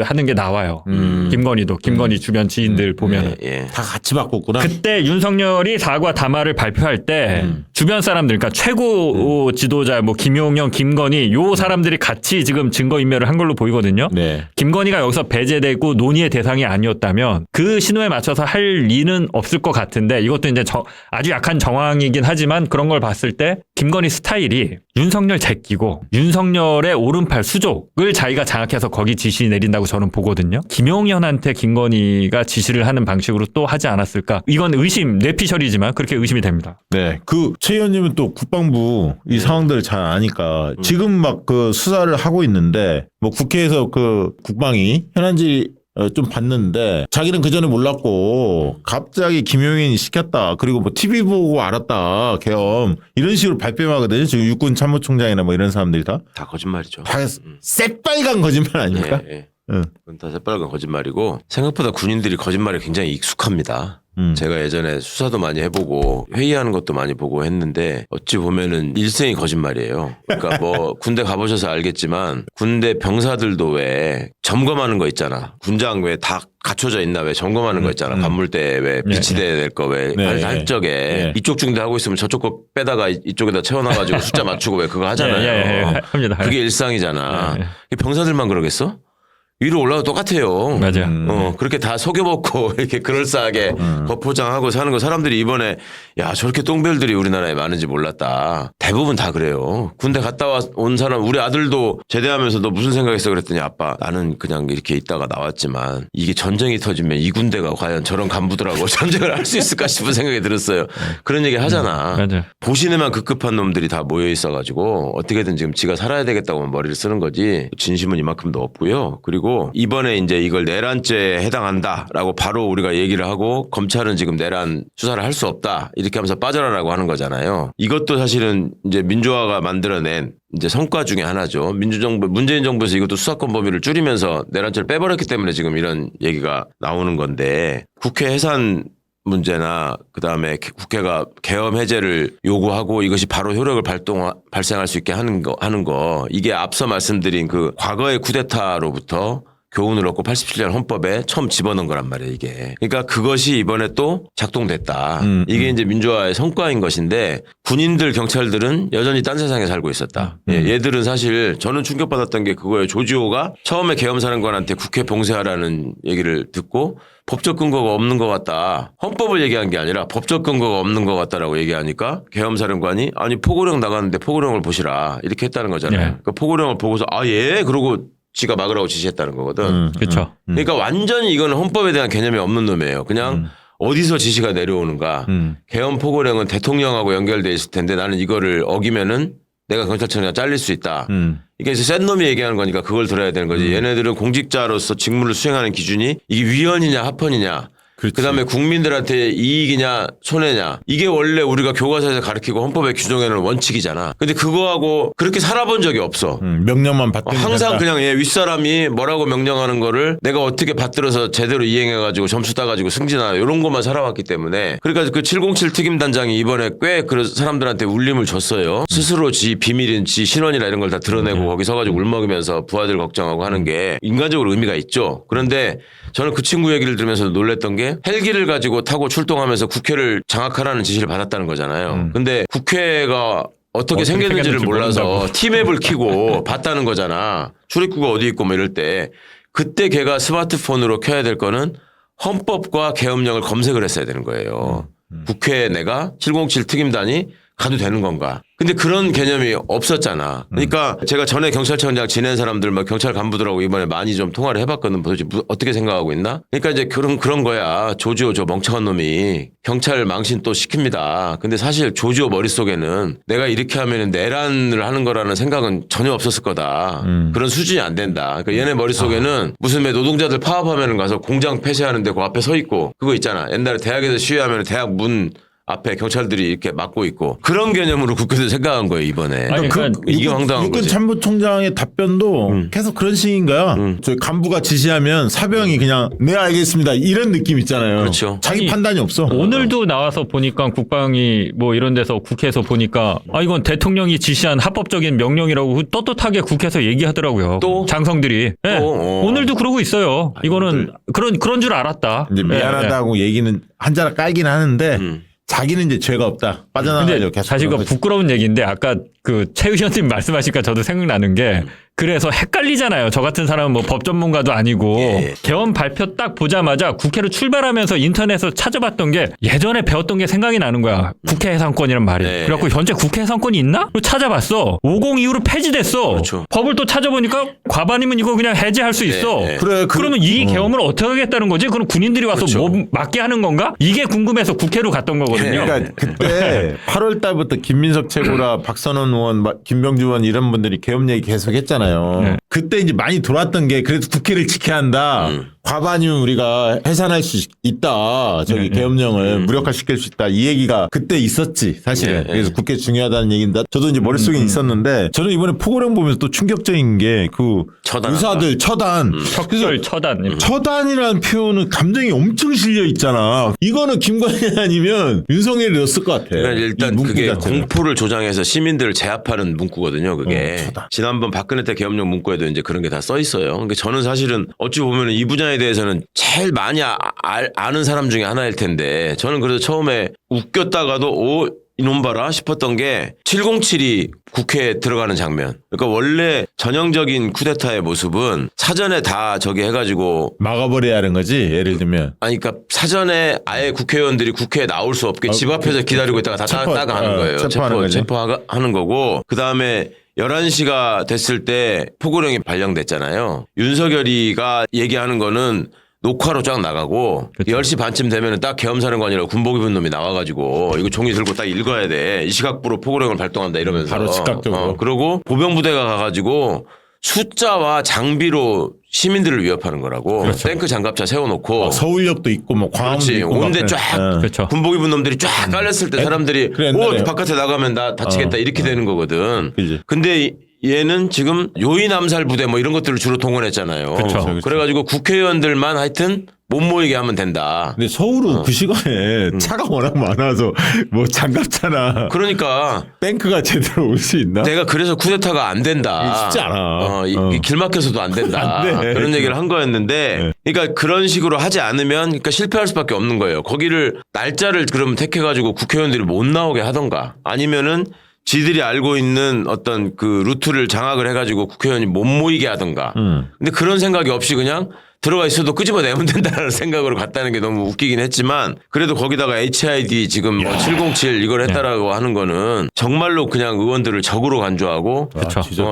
하는 게 나와요. 김건희 주변 지인들 보면 다 같이 바꿨구나. 그때 윤석열이 사과 담화를 발표할 때 주변 사람들, 그러니까 최고 지도자 뭐 김용현, 김건희 요 사람들이 같이 지금 증거인멸을 한 걸로 보이거든요. 네. 김건희가 여기서 배제되고 논의의 대상이 아니었다면 그 신호에 맞춰서 할 리는 없을 것 같은데 이것도 이제 아주 약한 정황이긴 하지만 그런 걸 봤을 때 김건희 스타일이 윤석열 제끼고 윤석열의 오른팔 수족을 자기가 장악해서 거기 지시 내린다고 저는 보거든요. 김용현한테 김건희가 지시를 하는 방식으로 또 하지 않았을까? 이건 의심, 뇌피셜이지만 그렇게 의심이 됩니다. 네. 그 최 의원님은 또 국방부 이 상황들을 잘 아니까 지금 막 그 수사를 하고 있는데 뭐 국회에서 그 국방위 현안지 좀 봤는데 자기는 그전에 몰랐고 갑자기 김용현이 시켰다. 그리고 뭐 TV 보고 알았다. 계엄. 이런 식으로 발뺌하거든요. 지금 육군 참모총장이나 뭐 이런 사람들이 다 거짓말이죠. 다 새빨간 거짓말 아닙니까? 예. 그건 다 새빨간 거짓말이고 생각보다 군인들이 거짓말에 굉장히 익숙합니다. 제가 예전에 수사도 많이 해보고 회의하는 것도 많이 보고 했는데 어찌 보면은 일생이 거짓말이에요. 그러니까 뭐 군대 가보셔서 알겠지만 군대 병사들도 왜 점검하는 거 있잖아. 군장 왜 다 갖춰져 있나 왜 점검하는 거 있잖아. 관물대 왜 비치돼야 될 거 왜 할 적에 이쪽 중대 하고 있으면 저쪽 거 빼다가 이쪽에다 채워놔가지고 숫자 맞추고 왜 그거 하잖아요. 합니다. 그게 일상이잖아. 병사들만 그러겠어? 위로 올라도 똑같아요. 맞아요. 그렇게 다 속여먹고 이렇게 그럴싸하게 겉포장하고 사는 거 사람들이 이번에 야 저렇게 똥별들이 우리나라에 많은지 몰랐다. 대부분 다 그래요. 군대 갔다 온 사람 우리 아들도 제대하면서 너 무슨 생각했어 그랬더니 아빠 나는 그냥 이렇게 있다가 나왔지만 이게 전쟁이 터지면 이 군대가 과연 저런 간부들하고 전쟁을 할 수 있을까 싶은 생각이 들었어요. 그런 얘기 하잖아. 맞아요. 보시네만 급급한 놈들이 다 모여 있어가지고 어떻게든 지금 지가 살아야 되겠다고 머리를 쓰는 거지 진심은 이만큼도 없고요. 그리고 이번에 이제 이걸 내란죄에 해당한다라고 바로 우리가 얘기를 하고 검찰은 지금 내란 수사를 할 수 없다 이렇게 하면서 빠져라라고 하는 거잖아요. 이것도 사실은 이제 민주화가 만들어낸 이제 성과 중에 하나죠. 민주정부, 문재인 정부에서 이것도 수사권 범위를 줄이면서 내란죄를 빼버렸기 때문에 지금 이런 얘기가 나오는 건데 국회 해산 문제나 그다음에 국회가 계엄 해제를 요구하고 이것이 바로 효력을 발생할 수 있게 하는 거 이게 앞서 말씀드린 그 과거의 쿠데타로부터 교훈을 얻고 87년 헌법에 처음 집어넣은 거란 말이에요, 이게. 그러니까 그것이 이번에 또 작동됐다. 이게 이제 민주화의 성과인 것인데 군인들, 경찰들은 여전히 딴 세상에 살고 있었다. 얘들은 사실 저는 충격받았던 게 그거예요. 조지호가 처음에 계엄사령관한테 국회 봉쇄하라는 얘기를 듣고 법적 근거가 없는 것 같다. 헌법을 얘기한 게 아니라 법적 근거가 없는 것 같다라고 얘기하니까 계엄사령관이 아니 포고령 나갔는데 포고령을 보시라 이렇게 했다는 거잖아요. 그 포고령을 보고서 아 예 그러고 지가 막으라고 지시했다는 거거든. 그렇죠. 그러니까 완전히 이거는 헌법에 대한 개념이 없는 놈이에요. 그냥 어디서 지시가 내려오는가. 계엄 포고령은 대통령하고 연결돼 있을 텐데 나는 이거를 어기면은 내가 경찰청장 잘릴 수 있다. 이게 이제 센 놈이 얘기하는 거니까 그걸 들어야 되는 거지. 얘네들은 공직자로서 직무를 수행하는 기준이 이게 위헌이냐 합헌이냐. 그다음에 국민들한테 이익이냐 손해냐 이게 원래 우리가 교과서에서 가르치고 헌법에 규정해놓은 원칙이잖아. 근데 그거하고 그렇게 살아본 적이 없어. 명령만 받든 항상 그냥 윗사람이 뭐라고 명령하는 거를 내가 어떻게 받들어서 제대로 이행해가지고 점수 따가지고 승진하나 이런 것만 살아왔기 때문에 그러니까 그 707 특임단장이 이번에 꽤 그 사람들한테 울림을 줬어요. 스스로 지 비밀인 지 신원이나 이런 걸 다 드러내고 거기 서가지고 울먹이면서 부하들 걱정하고 하는 게 인간적으로 의미가 있죠. 그런데 저는 그 친구 얘기를 들으면서 놀랬던 게 헬기를 가지고 타고 출동하면서 국회를 장악하라는 지시를 받았다는 거잖아요. 근데 국회가 어떻게 생겼는지를 몰라서 티맵을 켜고 봤다는 거잖아. 출입구가 어디 있고 뭐 이럴 때. 그때 걔가 스마트폰으로 켜야 될 거는 헌법과 계엄령을 검색을 했어야 되는 거예요. 국회에 내가 707 특임단이 가도 되는 건가. 근데 그런 개념이 없었잖아. 그러니까 제가 전에 경찰청장 지낸 사람들 막 경찰 간부들하고 이번에 많이 좀 통화를 해봤거든. 도대체 어떻게 생각하고 있나? 그러니까 이제 그런 거야. 조지호 저 멍청한 놈이 경찰 망신 또 시킵니다. 근데 사실 조지호 머릿속에는 내가 이렇게 하면 내란을 하는 거라는 생각은 전혀 없었을 거다. 그런 수준이 안 된다. 그러니까 얘네 머릿속에는 무슨 왜 노동자들 파업하면 가서 공장 폐쇄하는데 그 앞에 서 있고 그거 있잖아. 옛날에 대학에서 시위하면 대학 문 앞에 경찰들이 이렇게 막고 있고 그런 개념으로 국회에서 생각한 거예요 이번에. 아니, 그러니까 이게 황당한 육군 거지. 참모총장의 답변도 계속 그런 식인 거야. 저희 간부가 지시하면 사병이 그냥 네 알겠습니다 이런 느낌 있잖아요. 그렇죠. 자기 아니, 판단이 없어. 오늘도 나와서 보니까 국방이 뭐 이런 데서 국회에서 보니까 이건 대통령이 지시한 합법적인 명령이라고 떳떳하게 국회에서 얘기하더라고요. 또? 장성들이. 예. 오늘도 그러고 있어요. 이거는 그런 줄 알았다. 이제 미안하다고 얘기는 한자락 깔긴 하는데 자기는 이제 죄가 없다. 빠져나가려고 근데 계속. 사실 그 부끄러운 얘기인데 아까 그 최 의원님 말씀하시니까 저도 생각나는 게 그래서 헷갈리잖아요. 저 같은 사람은 뭐 법 전문가도 아니고 예. 개헌 발표 딱 보자마자 국회로 출발하면서 인터넷에서 찾아봤던 게 예전에 배웠던 게 생각이 나는 거야. 국회 해산권이란 말이. 네. 그래갖고 현재 국회 해산권이 있나? 그리고 찾아봤어. 50 이후로 폐지됐어. 그렇죠. 법을 또 찾아보니까 과반이면 이거 그냥 해제할 수 있어. 네. 그래, 그러면 이 개헌을 어떻게 하겠다는 거지? 그럼 군인들이 와서 그렇죠. 뭐 맞게 하는 건가? 이게 궁금해서 국회로 갔던 거거든요. 그러니까 그때 8월 달부터 김민석 최고라 박선원 의원, 김병주 의원 이런 분들이 계엄 얘기 계속 했잖아요. 네. 그때 이제 많이 돌았던 게 그래도 국회를 지켜야 한다. 과반이면 우리가 해산할 수 있다. 저기 계엄령을 무력화시킬 수 있다. 이 얘기가 그때 있었지 사실은. 네. 그래서 국회 중요하다는 얘기인데 저도 이제 머릿속에 있었는데 저는 이번에 포고령 보면서 또 충격적인 게 그 의사들 처단. 척설 처단. 처단이라는 표현은 감정이 엄청 실려 있잖아. 이거는 김관현 아니면 윤석열이 넣었을 것 같아. 그러니까 일단 이 문구 그게 자체를. 공포를 조장해서 시민들을 제압하는 문구거든요. 그게 처단. 지난번 박근혜 때 계엄령 문구에도 이제 그런 게 다 써 있어요. 그러니까 저는 사실은 어찌 보면 이 분야에 대해서는 제일 많이 아는 사람 중에 하나일 텐데 저는 그래서 처음에 웃겼다가도 이놈 봐라 싶었던 게 707이 국회에 들어가는 장면. 그러니까 원래 전형적인 쿠데타의 모습은 사전에 다 저기 해가지고 막아버려야 하는 거지. 예를 들면. 아니, 그러니까 사전에 아예 국회의원들이 국회에 나올 수 없게 집 앞에서 기다리고 있다가 다 따가하는 거예요. 체포하는 거고. 그 다음에 11시가 됐을 때 포고령이 발령됐잖아요. 윤석열이가 얘기하는 거는 녹화로 쫙 나가고 그쵸. 10시 반쯤 되면은 딱 계엄사령관이라고 군복 입은 놈이 나와가지고 이거 종이 들고 딱 읽어야 돼. 이 시각부로 포고령을 발동한다 이러면서. 바로 즉각적으로. 그러고 보병부대가 가가지고 숫자와 장비로 시민들을 위협하는 거라고. 그렇죠. 탱크 장갑차 세워놓고. 서울역도 있고 뭐 광화문도 그렇지. 있고. 온데 막 쫙 그렇죠. 군복 입은 놈들이 쫙 깔렸을 때 사람들이 그래, 옛날에. 바깥에 나가면 나 다치겠다 이렇게 되는 거거든. 그지. 근데 얘는 지금 요인 암살 부대 뭐 이런 것들을 주로 동원했잖아요. 그렇죠. 그래가지고 국회의원들만 하여튼 못 모이게 하면 된다. 근데 서울은 그 시간에 차가 워낙 많아서 뭐 장갑차나 그러니까 탱크가 제대로 올 수 있나? 내가 그래서 쿠데타가 안 된다. 쉽지 않아. 길 막혀서도 안 된다. 안 돼. 그런 얘기를 한 거였는데, 그러니까 그런 식으로 하지 않으면 그러니까 실패할 수밖에 없는 거예요. 거기를 날짜를 그러면 택해가지고 국회의원들이 못 나오게 하던가, 아니면은 지들이 알고 있는 어떤 그 루트를 장악을 해가지고 국회의원이 못 모이게 하던가. 근데 그런 생각이 없이 그냥 들어가 있어도 끄집어내면 된다는 생각으로 갔다는 게 너무 웃기긴 했지만 그래도 거기다가 HID 지금 뭐 707 이걸 했다라고 하는 거는 정말로 그냥 의원들을 적으로 간주하고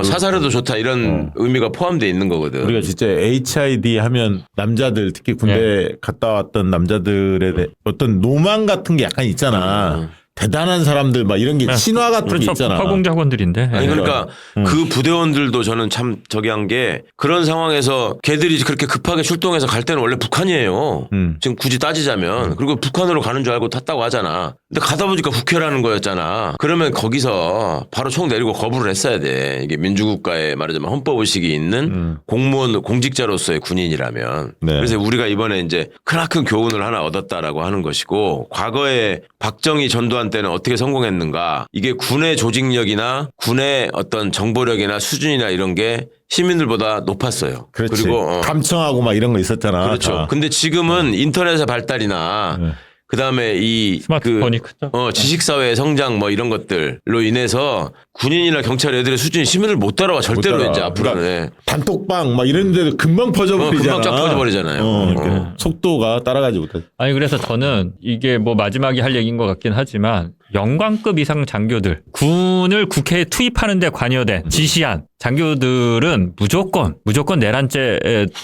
사살해도 좋다 이런 의미가 포함되어 있는 거거든. 우리가 진짜 HID 하면 남자들 특히 군대 갔다 왔던 남자들에 대해 어떤 노망 같은 게 약간 있잖아. 대단한 사람들 막 이런 게 신화 같은 그렇죠. 게 있잖아. 국가공작원들인데. 아니 그러니까 그 부대원들도 저는 참 저기 한 게 그런 상황에서 걔들이 그렇게 급하게 출동해서 갈 때는 원래 북한이에요. 지금 굳이 따지자면. 그리고 북한으로 가는 줄 알고 탔다고 하잖아. 근데 가다 보니까 국회라는 거였잖아. 그러면 거기서 바로 총 내리고 거부를 했어야 돼. 이게 민주국가에 말하자면 헌법의식이 있는 공무원 공직자로서의 군인이라면. 네. 그래서 우리가 이번에 이제 크나큰 교훈을 하나 얻었다라고 하는 것이고 과거에 박정희 전두환 때는 어떻게 성공했는가. 이게 군의 조직력이나 군의 어떤 정보력이나 수준이나 이런 게 시민들보다 높았어요. 그렇지. 그리고 감청하고 막 이런 거 있었잖아. 그렇죠. 다. 근데 지금은 인터넷의 발달이나 그다음에 이 스마트폰이 크죠. 지식사회의 성장 뭐 이런 것들로 인해서 군인이나 경찰 애들의 수준이 시민을 못 따라와 절대로 못 따라와. 이제 앞으로는. 그러니까 단톡방 막 이런 데도 금방 퍼져버리잖아. 금방 쫙 퍼져버리잖아요. 그러니까 속도가 따라가지 못하지. 아니 그래서 저는 이게 뭐 마지막에 할 얘기인 것 같긴 하지만 영관급 이상 장교들, 군을 국회에 투입하는 데 관여된 지시한 장교들은 무조건 내란죄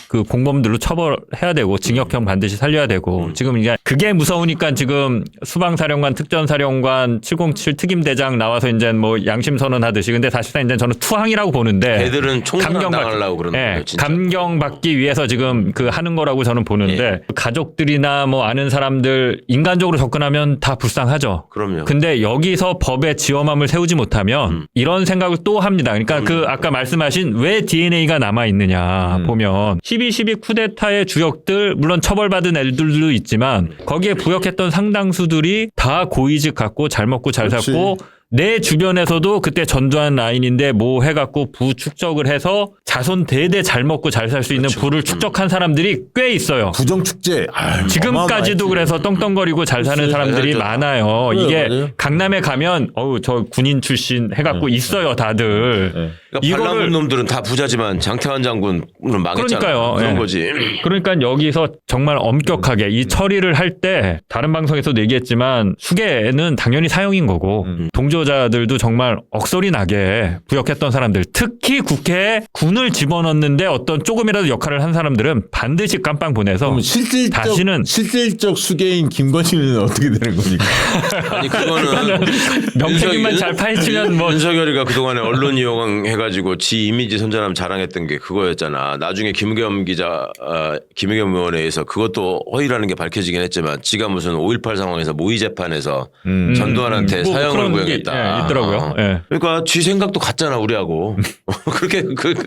그 공범들로 처벌해야 되고 징역형 반드시 살려야 되고 지금 이제 그게 무서우니까 지금 수방사령관, 특전사령관, 707 특임대장 나와서 이제 뭐 양심 선언하듯이 근데 사실상 이제 저는 투항이라고 보는데 애들은 총선당하려고 그러는 거예요. 진짜. 감경받기 위해서 지금 그 하는 거라고 저는 보는데 가족들이나 뭐 아는 사람들 인간적으로 접근하면 다 불쌍하죠. 그럼요. 근데 여기서 법의 지엄함을 세우지 못하면 이런 생각을 또 합니다. 그러니까 그 아까 말씀하신 왜 DNA가 남아 있느냐 보면 12.12 쿠데타의 주역들 물론 처벌받은 애들도 있지만 거기에 부역했던 상당수들이 다 고위직 갖고 잘 먹고 잘 살고 내 주변에서도 그때 전두환 라인인데 뭐 해갖고 부 축적을 해서 자손 대대 잘 먹고 잘 살 수 있는 부를 축적한 사람들이 꽤 있어요. 부정축제. 지금까지도 그래서 떵떵거리고 잘 사는 사람들이 많아요. 이게 맞아요. 강남에 가면 저 군인 출신 해갖고 있어요 다들. 그러니까 반란군 놈들은 다 부자지만 장태환 장군은 망했잖아요. 그러니까요. 그런 거지. 그러니까 여기서 정말 엄격하게 이 처리를 할 때 다른 방송에서도 얘기했지만 수계는 당연히 사형인 거고 동조자들도 정말 억소리 나게 부역했던 사람들 특히 국회에 군을 집어넣는데 어떤 조금이라도 역할을 한 사람들은 반드시 깜빵 보내서 그럼 다시는 실질적 수괴인 김건희는 어떻게 되는 겁니까? 아니 그거는 명태균만 잘 파헤치면 뭐 윤석열이가 그동안에 언론 이용해가지고 지 이미지 선전함 자랑했던 게 그거였잖아. 나중에 김의겸 기자, 김의겸 의원에 의해서 그것도 허위라는 게 밝혀지긴 했지만 지가 무슨 5.18 상황에서 모의 재판에서 전두환한테 뭐 사형을 그런 구형했다. 게, 있더라고요. 그러니까 지 생각도 같잖아 우리하고. 그렇게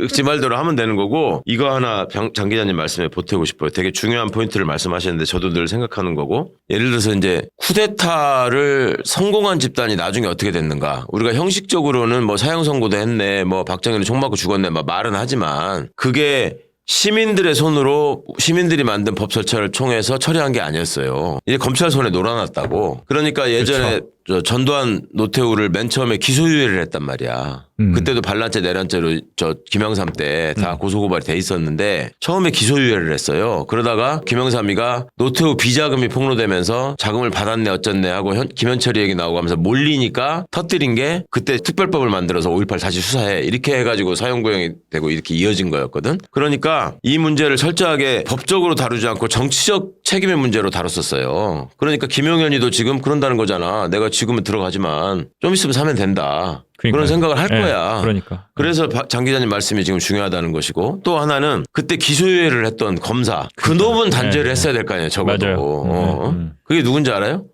지 말대로 하면 되는 거고 이거 하나 장 기자님 말씀에 보태고 싶어요. 되게 중요한 포인트를 말씀하셨는데 저도 늘 생각하는 거고 예를 들어서 이제 쿠데타를 성공한 집단이 나중에 어떻게 됐는가. 우리가 형식적으로는 뭐 사형 선고도 했네. 뭐 박정희는 총 맞고 죽었네. 막 말은 하지만 그게 시민들의 손으로 시민들이 만든 법 절차를 통해서 처리한 게 아니었어요. 이제 검찰 손에 놀아놨다고. 그러니까 예전에 저 전두환 노태우를 맨 처음에 기소유예를 했단 말이야. 그때도 반란죄 내란죄로 저 김영삼 때 다 고소고발이 돼 있었는데 처음에 기소유예를 했어요. 그러다가 김영삼이가 노태우 비자금이 폭로되면서 자금을 받았네 어쨌네 하고 김현철이 얘기 나오고 하면서 몰리니까 터뜨린 게 그때 특별법을 만들어서 5.18 다시 수사해 이렇게 해가지고 사형구형이 되고 이렇게 이어진 거였거든. 그러니까 이 문제를 철저하게 법적으로 다루지 않고 정치적 책임의 문제로 다뤘었어요. 그러니까 김용현이도 지금 그런다는 거잖아. 내가 지금은 들어가지만 좀 있으면 사면 된다. 그러니까요. 그런 생각을 할 거야. 그러니까. 그래서 장 기자님 말씀이 지금 중요하다는 것이고 또 하나는 그때 기소유예를 했던 검사 그 놈은 단죄를 했어야 될 거 아니에요. 적어도. 맞아요. 그게 누군지 알아요?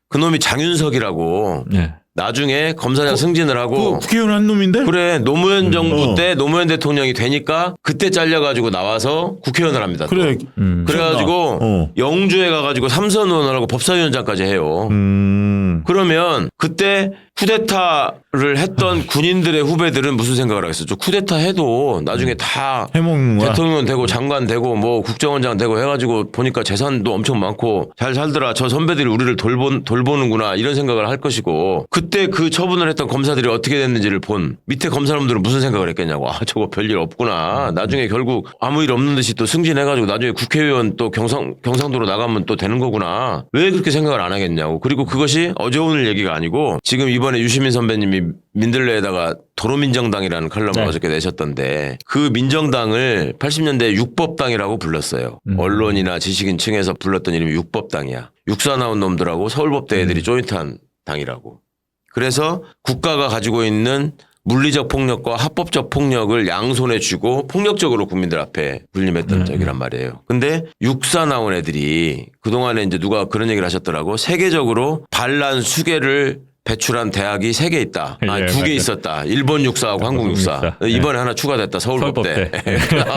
그 놈이 장윤석이라고 나중에 검사장 승진을 하고 국회의원 한 놈인데? 그래 노무현 정부 때 노무현 대통령이 되니까 그때 잘려가지고 나와서 국회의원을 합니다. 또. 그래. 그래가지고 영주에 가가지고 삼선 의원하고 법사위원장까지 해요. 그러면 그때 쿠데타를 했던 군인들의 후배들은 무슨 생각을 하겠어? 저 쿠데타 해도 나중에 다 해먹는 거야. 대통령 되고 장관 되고 뭐 국정원장 되고 해가지고 보니까 재산도 엄청 많고 잘 살더라. 저 선배들이 우리를 돌보는구나 이런 생각을 할 것이고 그때 그 처분을 했던 검사들이 어떻게 됐는지를 본 밑에 검사님들은 무슨 생각을 했겠냐고. 아 저거 별일 없구나. 나중에 결국 아무 일 없는 듯이 또 승진해가지고 나중에 국회의원 또 경상도로 나가면 또 되는 거구나. 왜 그렇게 생각을 안 하겠냐고. 그리고 그것이 어제 오늘 얘기가 아니고 지금 이번에 유시민 선배님이 민들레에다가 도로민정당이라는 칼럼을 어저께 내셨던데 그 민정당을 80년대 육법당이라고 불렀어요. 언론이나 지식인층에서 불렀던 이름이 육법당이야. 육사 나온 놈들하고 서울법대 애들이 조인트한 당이라고. 그래서 국가가 가지고 있는 물리적 폭력과 합법적 폭력을 양손에 쥐고 폭력적으로 국민들 앞에 군림했던 적이란 말이에요. 근데 육사 나온 애들이 그동안에 이제 누가 그런 얘기를 하셨더라고. 세계적으로 반란 수괴를 배출한 대학이 3개 있다. 아, 2개 있었다. 일본 육사하고 한국 육사. 이번에 하나 추가됐다. 서울법대.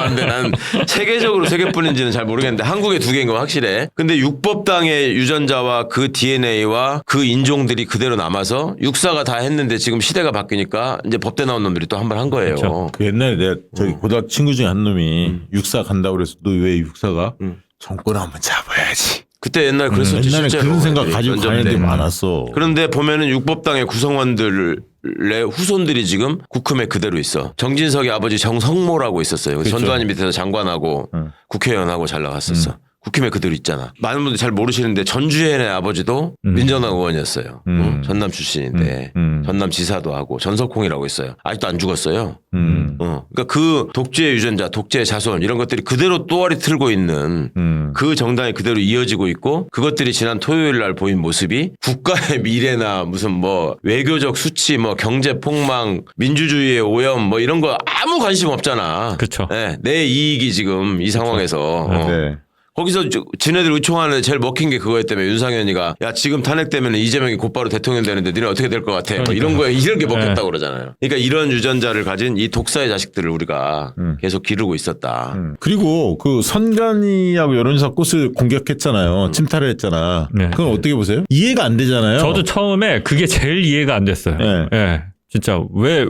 근데 난 세계적으로 3개뿐인지는 잘 모르겠는데 한국에 2개인 건 확실해. 근데 육법당의 유전자와 그 DNA와 그 인종들이 그대로 남아서 육사가 다 했는데 지금 시대가 바뀌니까 이제 법대 나온 놈들이 또 한 번 한 거예요. 그렇죠. 그 옛날에 내가 저기 고등학교 친구 중에 한 놈이 육사 간다고 그래서 너 왜 육사가 정권 한번 잡아야지. 그때 옛날에 그랬었지. 옛날에 실제로. 그런 생각 가지고 가는 데 많았어. 그런데 보면은 육법당의 구성원들의 후손들이 지금 국힘에 그대로 있어. 정진석의 아버지 정성모라고 있었어요. 그렇죠. 전두환이 밑에서 장관하고 국회의원하고 잘 나갔었어. 국힘에 그대로 있잖아. 많은 분들이 잘 모르시는데 전주현의 아버지도 민정당 의원이었어요. 전남 출신인데 전남지사도 하고 전석홍이라고 있어요. 아직도 안 죽었어요. 그러니까 그 독재의 유전자, 독재의 자손 이런 것들이 그대로 또아리 틀고 있는 그 정당이 그대로 이어지고 있고 그것들이 지난 토요일 날 보인 모습이 국가의 미래나 무슨 뭐 외교적 수치, 뭐 경제 폭망, 민주주의의 오염 뭐 이런 거 아무 관심 없잖아. 그렇죠. 네, 내 이익이 지금 이 상황에서. 네. 거기서 지네들 의총하는 제일 먹힌 게 그거였다며 윤상현이가 야 지금 탄핵되면 이재명이 곧바로 대통령 되는데 니네 어떻게 될 것 같아 뭐 이런 거에 이런 게 먹혔다고 그러잖아요. 그러니까 이런 유전자를 가진 이 독사의 자식들을 우리가 계속 기르고 있었다. 그리고 그 선관위하고 여론조사 꽃을 공격했잖아요. 침탈을 했잖아. 네. 그건 어떻게 보세요? 이해가 안 되잖아요. 저도 처음에 그게 제일 이해가 안 됐어요. 네. 예. 진짜 왜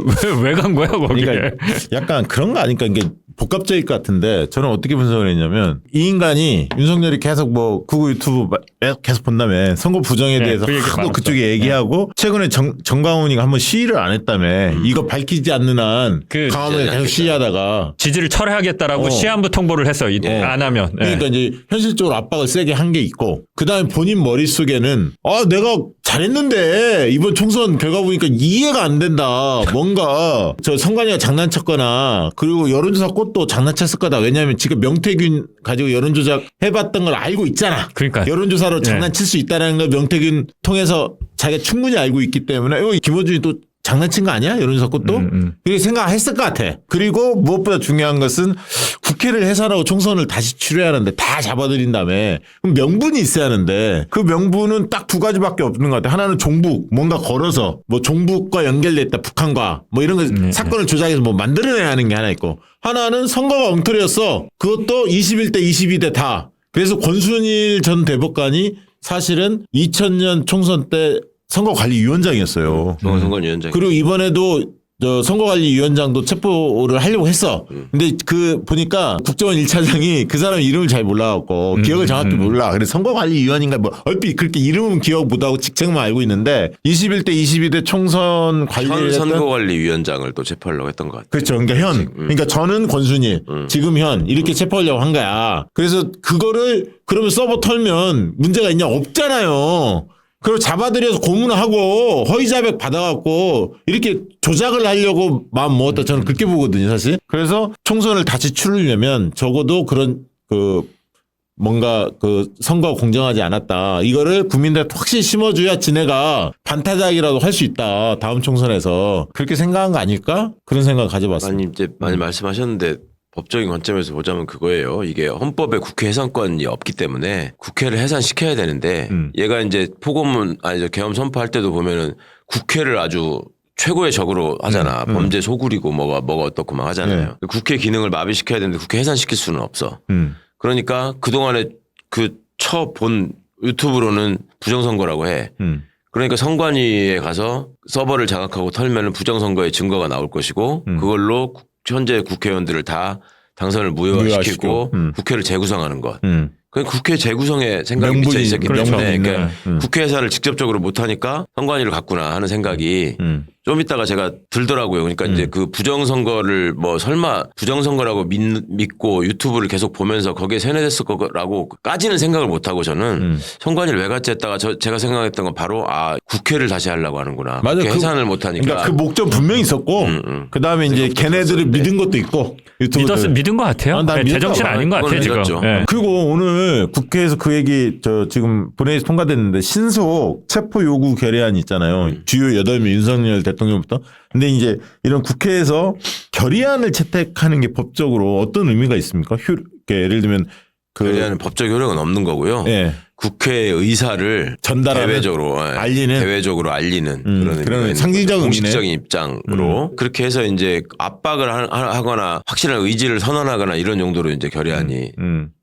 간 거야 거기에? 그러니까 약간 그런 거 아니까 이게 복합적일 것 같은데 저는 어떻게 분석을 했냐면 이 인간이 윤석열이 계속 뭐 구구 유튜브 계속 본다며 선거 부정에 네, 대해서 그 얘기 하도 많았어. 그쪽에 얘기하고 최근에 정강훈이가 한번 시위를 안 했다며 이거 밝히지 않는 한 그 강화문에 계속 시위하다가 지지를 철회하겠다라고 어. 시한부 통보를 했어요. 안 하면. 예. 그러니까 이제 현실적으로 압박을 세게 한 게 있고 그다음에 본인 머릿속에는 아 내가 잘했는데 이번 총선 결과 보니까 이해가 안 된다. 뭔가 저 선관위가 장난쳤거나 그리고 여론조사 꽃도 장난쳤을 거다. 왜냐하면 지금 명태균 가지고 여론조사 해봤던 걸 알고 있잖아. 그러니까. 여론조사로 장난칠 수 있다는 걸 명태균 통해서 자기가 충분히 알고 있기 때문에 김어준이 또 장난친 거 아니야? 여론조사 꽃도? 그렇게 생각했을 것 같아. 그리고 무엇보다 중요한 것은 국회를 해산하고 총선을 다시 치러야 하는데 다 잡아들인 다음에 그럼 명분이 있어야 하는데 그 명분은 딱 두 가지밖에 없는 것 같아. 하나는 종북, 뭔가 걸어서 뭐 종북과 연결됐다 북한과 뭐 이런 거 사건을 조작해서 뭐 만들어내야 하는 게 하나 있고 하나는 선거가 엉터리였어. 그것도 21대 22대 다. 그래서 권순일 전 대법관이 사실은 2000년 총선 때 선거관리위원장이었어요. 선거위원장. 그리고 이번에도 저 선거관리위원장도 체포를 하려고 했어. 근데 그 보니까 국정원 1차장이 그 사람 이름을 잘 몰라갖고 기억을 정확히 몰라. 그래서 선거관리위원인가 뭐 얼핏 그렇게 이름은 기억 못하고 직책만 알고 있는데 21대 22대 총선 관리를 현 했던 선거관리위원장을 또 체포하려고 했던 것 같아요. 그렇죠. 그러니까 현. 그러니까 저는 권순일, 지금 현 이렇게 체포하려고 한 거야. 그래서 그거를 그러면 서버 털면 문제가 있냐? 없잖아요. 그리고 잡아들여서 고문하고 허위자백 받아갖고 이렇게 조작을 하려고 마음 먹었다. 저는 그렇게 보거든요, 사실. 그래서 총선을 다시 치르려면 적어도 그런 뭔가 선거가 공정하지 않았다. 이거를 국민들한테 확실히 심어줘야 지네가 반타작이라도 할 수 있다. 다음 총선에서. 그렇게 생각한 거 아닐까? 그런 생각을 가져봤습니다. 아니 이제 많이 말씀하셨는데 법적인 관점에서 보자면 그거예요. 이게 헌법에 국회 해산권이 없기 때문에 국회를 해산시켜야 되는데 얘가 이제 포고문 아니 계엄 선포할 때도 보면은 국회를 아주 최고의 적으로 하잖아. 범죄 소굴이고 뭐가 어떻고 막 하잖아요. 국회 기능을 마비시켜야 되는데 국회 해산시킬 수는 없어. 그러니까 그동안에 그 본 유튜브로는 부정선거라고 해. 그러니까 선관위에 가서 서버를 장악하고 털면은 부정선거의 증거가 나올 것이고 그걸로 현재 국회의원들을 다 당선을 무효화시키고 국회를 재구성하는 것. 그냥 국회 재구성에 생각이 미쳐 있었기 때문에 그러니까 국회 해산을 직접적으로 못하니까 선관위를 갔구나 하는 생각이 좀 이따가 제가 들더라고요. 그러니까 이제 그 부정선거를 뭐 설마 부정선거라고 믿고 유튜브를 계속 보면서 거기에 세뇌됐을 거라고까지는 생각을 못하고 저는 선관위를 왜 갔지 했다가 제가 생각했던 건 바로 국회를 다시 하려고 하는구나. 맞아. 국회 해산을 못하니까. 그러니까 그 목적 분명히 있었고 그다음에 이제 걔네들을 믿은 것도 있고 믿은 것 같아요. 제정신 아닌 것 같아요 지금. 네. 그리고 오늘 국회에서 그 얘기 지금 본회의에서 통과됐는데 신속 체포 요구 결의안이 있잖아요. 주요 8명 윤석열 대통령부터. 근데 이제 이런 국회에서 결의안을 채택하는 게 법적으로 어떤 의미가 있습니까? 예를 들면 결의안은 법적 효력은 없는 거고요. 예. 국회의 의사를 전달하는 대외적으로 알리는 그런 상징적 공식적인 입장으로 그렇게 해서 이제 압박을 하거나 확실한 의지를 선언하거나 이런 용도로 이제 결의안이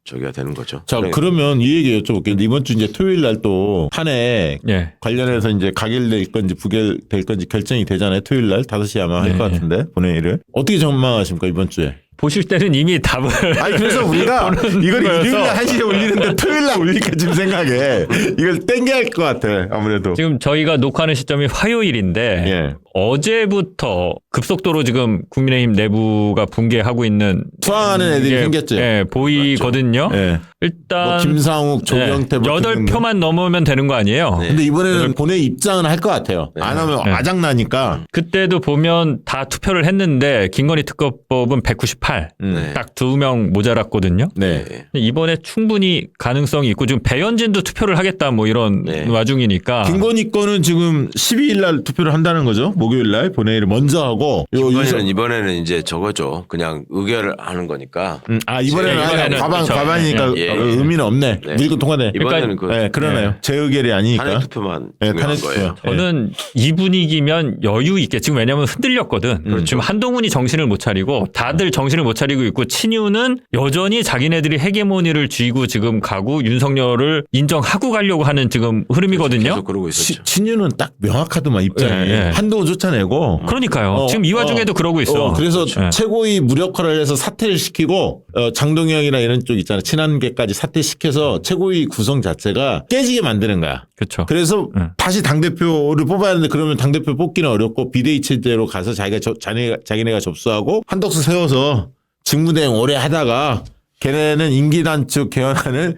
저기가 되는 거죠. 자, 그러면 이 얘기 여쭤볼게요. 이번 주 이제 토요일 날 또 탄핵 관련해서 이제 가결될 건지 부결될 건지 결정이 되잖아요. 토요일 날 5시 아마 할 것 같은데 본회의를. 어떻게 전망하십니까 이번 주에? 보실 때는 이미 답을 아니 그래서 우리가 이걸 일요일날 1시에 올리는데 토요일날 올릴까 지금 생각해. 이걸 땡겨야 할 것 같아. 아무래도. 지금 저희가 녹화하는 시점이 화요일인데 예. 어제부터 급속도로 지금 국민의힘 내부가 붕괴하고 있는 투항하는 애들이 게, 생겼죠. 예, 보이거든요. 예. 일단 뭐 김상욱, 조경태 뭐 8표만 넘으면 되는 거 아니에요? 근데 이번에는 본회의 입장은 할 것 같아요. 안 하면 아작나니까. 그때도 보면 다 투표를 했는데 김건희 특검법은 198. 딱 2명 모자랐거든요. 네. 근데 이번에 충분히 가능성이 있고 지금 배현진도 투표를 하겠다 뭐 이런 와중이니까. 김건희 거는 지금 12일 날 투표를 한다는 거죠. 목요일 날 본회의를 먼저 하고. 이번에는 이제 저거죠. 그냥 의결을 하는 거니까. 이번에는 과반이니까 예. 의미는 없네. 네. 무조건 통과돼. 이번에는 네, 그러네요. 재의결이 아니니까. 탄핵 투표만 네, 중요한 탄핵 거예요. 투표. 저는 이 분위기면 여유 있게 지금 왜냐하면 흔들렸거든. 지금 한동훈이 정신을 못 차리고 다들 정신을 못 차리고 있고 친윤은 여전히 자기네들이 헤게모니를 쥐고 지금 가고 윤석열을 인정하고 가려고 하는 지금 흐름이거든요. 계속 그러고 있었죠. 친윤은 딱 명확하더만 입장이. 한동훈 쫓아내고. 그러니까요. 지금 이 와중에도 그러고 있어. 그래서 최고위 무력화를 해서 사퇴를 시키고 장동영이나 이런 쪽 있잖아요. 친한계까지 사퇴시켜서 최고위 구성 자체가 깨지게 만드는 거야. 그렇죠. 그래서 다시 당대표를 뽑아야 하는데 그러면 당대표 뽑기는 어렵고 비대위 체제로 가서 자기네가 접수하고 한덕수 세워서 직무대행 오래 하다가 걔네는 임기 단축 개헌안을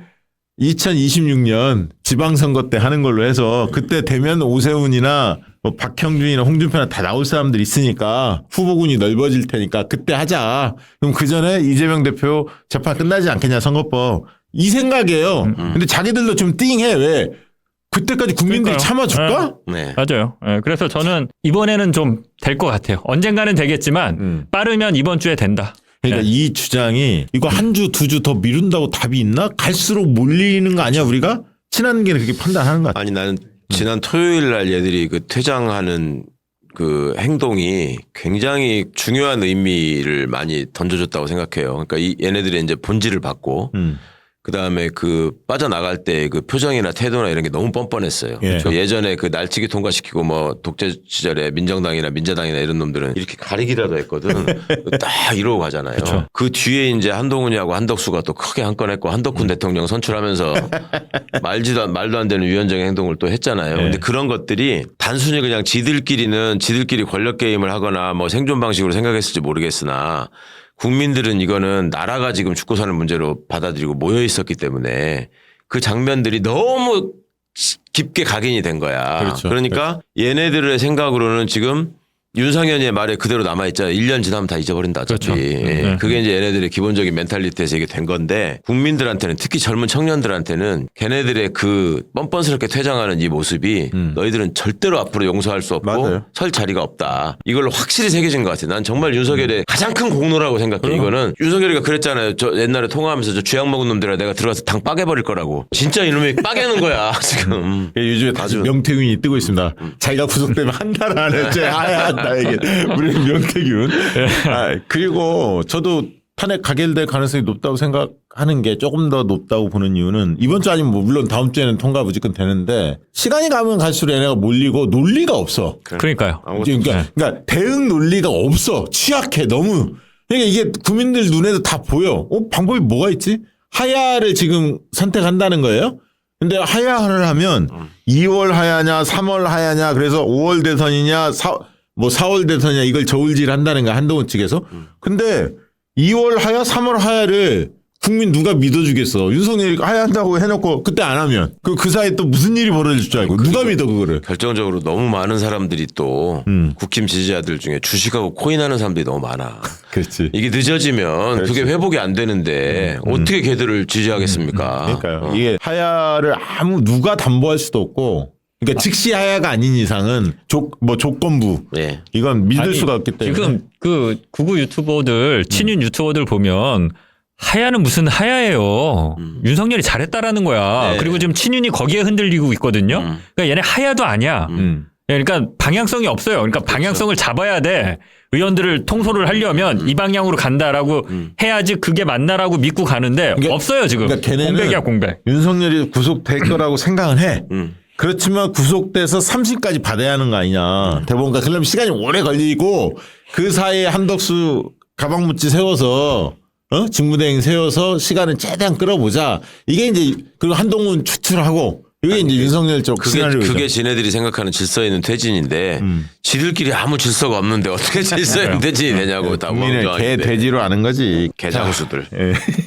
2026년 지방선거 때 하는 걸로 해서 그때 되면 오세훈이나 뭐 박형준이나 홍준표나 다 나올 사람들 있으니까 후보군이 넓어질 테니까 그때 하자. 그럼 그 전에 이재명 대표 재판 끝나지 않겠냐 선거법. 이 생각이에요. 근데 자기들도 좀 띵해. 왜? 그때까지 국민들이 참아줄까? 네. 맞아요. 그래서 저는 이번에는 좀 될 것 같아요. 언젠가는 되겠지만 빠르면 이번 주에 된다. 그러니까 이 주장이 이거 한 주, 두 주 더 미룬다고 답이 있나? 갈수록 몰리는 거 아니야 우리가? 친한 게 그렇게 판단하는 것 같아. 아니 나는 지난 토요일 날 얘들이 그 퇴장하는 그 행동이 굉장히 중요한 의미를 많이 던져줬다고 생각해요. 그러니까 얘네들의 이제 본질을 받고 그 다음에 그 빠져나갈 때 그 표정이나 태도나 이런 게 너무 뻔뻔했어요. 예전에 그 날치기 통과시키고 뭐 독재 시절에 민정당이나 민자당이나 이런 놈들은 이렇게 가리기라도 했거든. 딱 이러고 가잖아요. 그쵸. 그 뒤에 이제 한동훈이하고 한덕수가 또 크게 한 건 했고 한덕훈 대통령 선출하면서 말도 안 되는 위헌적인 행동을 또 했잖아요. 근데 그런 것들이 단순히 그냥 지들끼리 권력 게임을 하거나 뭐 생존 방식으로 생각했을지 모르겠으나 국민들은 이거는 나라가 지금 죽고 사는 문제로 받아들이고 모여 있었기 때문에 그 장면들이 너무 깊게 각인이 된 거야. 그렇죠. 그러니까 얘네들의 생각으로는 지금 윤상현의 말에 그대로 남아있잖아요. 1년 지나면 다 잊어버린다. 어차피. 그렇죠. 그게 이제 얘네들의 기본적인 멘탈리티에서 이게 된 건데 국민들한테는 특히 젊은 청년들한테는 걔네들의 그 뻔뻔스럽게 퇴장하는 이 모습이 너희들은 절대로 앞으로 용서할 수 없고 맞아요. 설 자리가 없다. 이걸 확실히 새겨진 것 같아요. 난 정말 윤석열의 가장 큰 공로라고 생각해. 이거는 윤석열이가 그랬잖아요. 저 옛날에 통화하면서 저 쥐약 먹은 놈들아 내가 들어가서 당 빠개버릴 거라고. 진짜 이놈이 빠개는 거야 지금. 요즘에 다시 명태균이 뜨고 있습니다. 자기가 구속되면 한 달 안에 하야 나에게 우리는 명태균. 그리고 저도 탄핵 가결될 가능성이 높다고 생각하는 게 조금 더 높다고 보는 이유는 이번 주 아니면 뭐 물론 다음 주에는 통과 무조건 되는데 시간이 가면 갈수록 얘네가 몰리고 논리가 없어. 그러니까요. 그러니까 대응 논리가 없어. 취약해 너무. 그러니까 이게 국민들 눈에도 다 보여. 방법이 뭐가 있지? 하야를 지금 선택한다는 거예요? 근데 하야를 하면 2월 하야냐 3월 하야냐 그래서 5월 대선이냐 4월 대선이냐 이걸 저울질 한다는 거야 한동훈 측에서. 근데 2월 하야 3월 하야를 국민 누가 믿어주겠어. 윤석열이 하야한다고 해놓고 그때 안 하면 그 사이에 또 무슨 일이 벌어질 줄 알고 누가 믿어 그거를. 결정적으로 너무 많은 사람들이 또 국힘 지지자들 중에 주식하고 코인하는 사람들이 너무 많아. 그렇지. 이게 늦어지면 그게 회복이 안 되는데 어떻게 걔들을 지지하겠습니까? 그러니까요. 이게 하야를 누가 담보할 수도 없고 그러니까 즉시 하야가 아닌 이상은 조건부 이건 믿을 수가 없기 때문에 지금 그 구구 유튜버들 친윤 유튜버들 보면 하야는 무슨 하야예요. 윤석열이 잘했다라는 거야. 그리고 지금 친윤이 거기에 흔들리고 있거든요. 그러니까 얘네 하야도 아니야. 그러니까 방향성이 없어요. 그러니까 방향성을 잡아야 돼. 의원들을 통솔을 하려면 이 방향으로 간다라고 해야지 그게 맞나라고 믿고 가는데 없어요 지금. 그러니까 걔네는 공백이야 공백. 윤석열이 구속될 거라고 생각은 해. 그렇지만 구속돼서 3심까지 받아야 하는 거 아니냐. 대법원가 그러면 시간이 오래 걸리고 그 사이에 한덕수 가방무치 세워서 직무대행 세워서 시간을 최대한 끌어보자. 이게 이제 그리고 한동훈 추출하고 이게 이제 윤석열 쪽 시나리오죠. 그게 지네들이 생각하는 질서 있는 퇴진인데 지들끼리 아무 질서가 없는데 어떻게 질서 있는 퇴진이 되냐고 다 국민을 개 돼지로 아는 거지. 개장수들.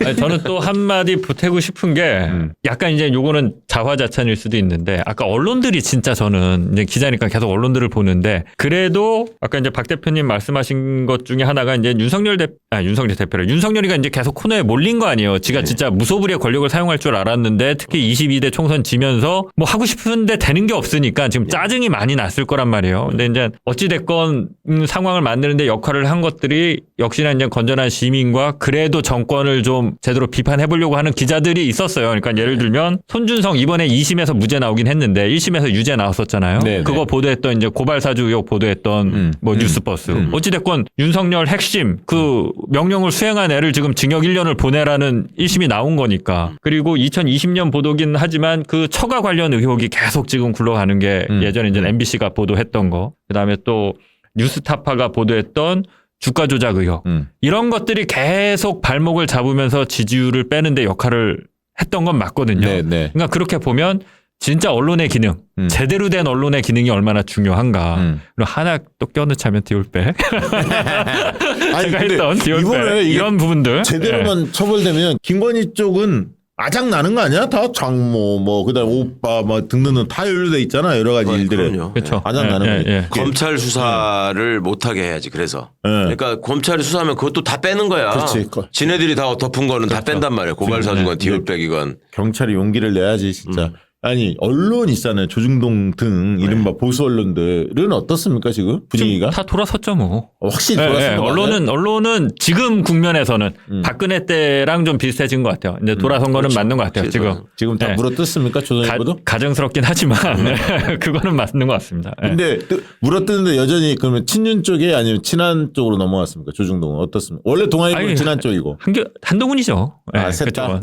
아니, 저는 또 한마디 보태고 싶은 게 약간 이제 요거는 자화자찬일 수도 있는데 아까 언론들이 진짜 저는 이제 기자니까 계속 언론들을 보는데 그래도 아까 이제 박 대표님 말씀하신 것 중에 하나가 이제 윤석열 대표를 윤석열이가 이제 계속 코너에 몰린 거 아니에요. 지가 진짜 무소불위의 권력을 사용할 줄 알았는데 특히 22대 총선 지면서 뭐 하고 싶은데 되는 게 없으니까 지금 짜증이 많이 났을 거란 말이에요. 근데 이제 어찌됐건 상황을 만드는데 역할을 한 것들이 역시나 이제 건전한 시민과 그래도 정권을 좀 제대로 비판해 보려고 하는 기자들이 있었어요. 그러니까 예를 들면 손준성 이번에 2심에서 무죄 나오긴 했는데 1심에서 유죄 나왔었잖아요. 네네. 그거 보도했던 이제 고발사주 의혹 보도했던 뭐 뉴스버스. 어찌됐건 윤석열 핵심 그 명령을 수행한 애를 지금 징역 1년을 보내라는 1심이 나온 거니까. 그리고 2020년 보도긴 하지만 그 처가 관련 의혹이 계속 지금 굴러가는 게 예전에 이제 MBC가 보도했던 거. 그다음에 또 뉴스타파가 보도했던 주가 조작 의혹. 이런 것들이 계속 발목을 잡으면서 지지율을 빼는데 역할을 했던 건 맞거든요. 네네. 그러니까 그렇게 보면 진짜 언론의 기능, 제대로 된 언론의 기능이 얼마나 중요한가. 그리고 하나 또 껴넣자면 디올백. 제가 했던 디올백. 이런 부분들. 제대로만 처벌되면 김건희 쪽은 아작 나는 거 아니야? 다 장모 뭐 그다음 오빠 뭐 등등등 다 연루돼 있잖아. 여러 가지 일들에. 그렇죠. 아작 나는 거. 검찰 수사를 못하게 해야지. 그래서 그러니까 검찰이 수사하면 그것도 다 빼는 거야. 그렇지. 지네들이 다 덮은 거는 다 뺀단 말이야. 고발사주건 디올백이건. 경찰이 용기를 내야지 진짜. 아니 언론 있잖아요. 조중동 등 이른바 보수 언론들은 어떻습니까 지금 분위기가? 다 돌아섰죠 뭐. 확실히 돌아선 거 맞아요? 언론은 지금 국면에서는 박근혜 때랑 좀 비슷해진 것 같아요. 이제 돌아선 거는 맞는 것 같아요. 지금 다 물어뜯습니까 조선일보도? 가정스럽긴 하지만 그거는 맞는 것 같습니다. 근데 물어뜯는데 여전히 그러면 친윤 쪽에 아니면 친한 쪽으로 넘어갔습니까? 조중동은 어떻습니까? 원래 동아일보는 친한 쪽이고. 한동훈이죠. 셋 다?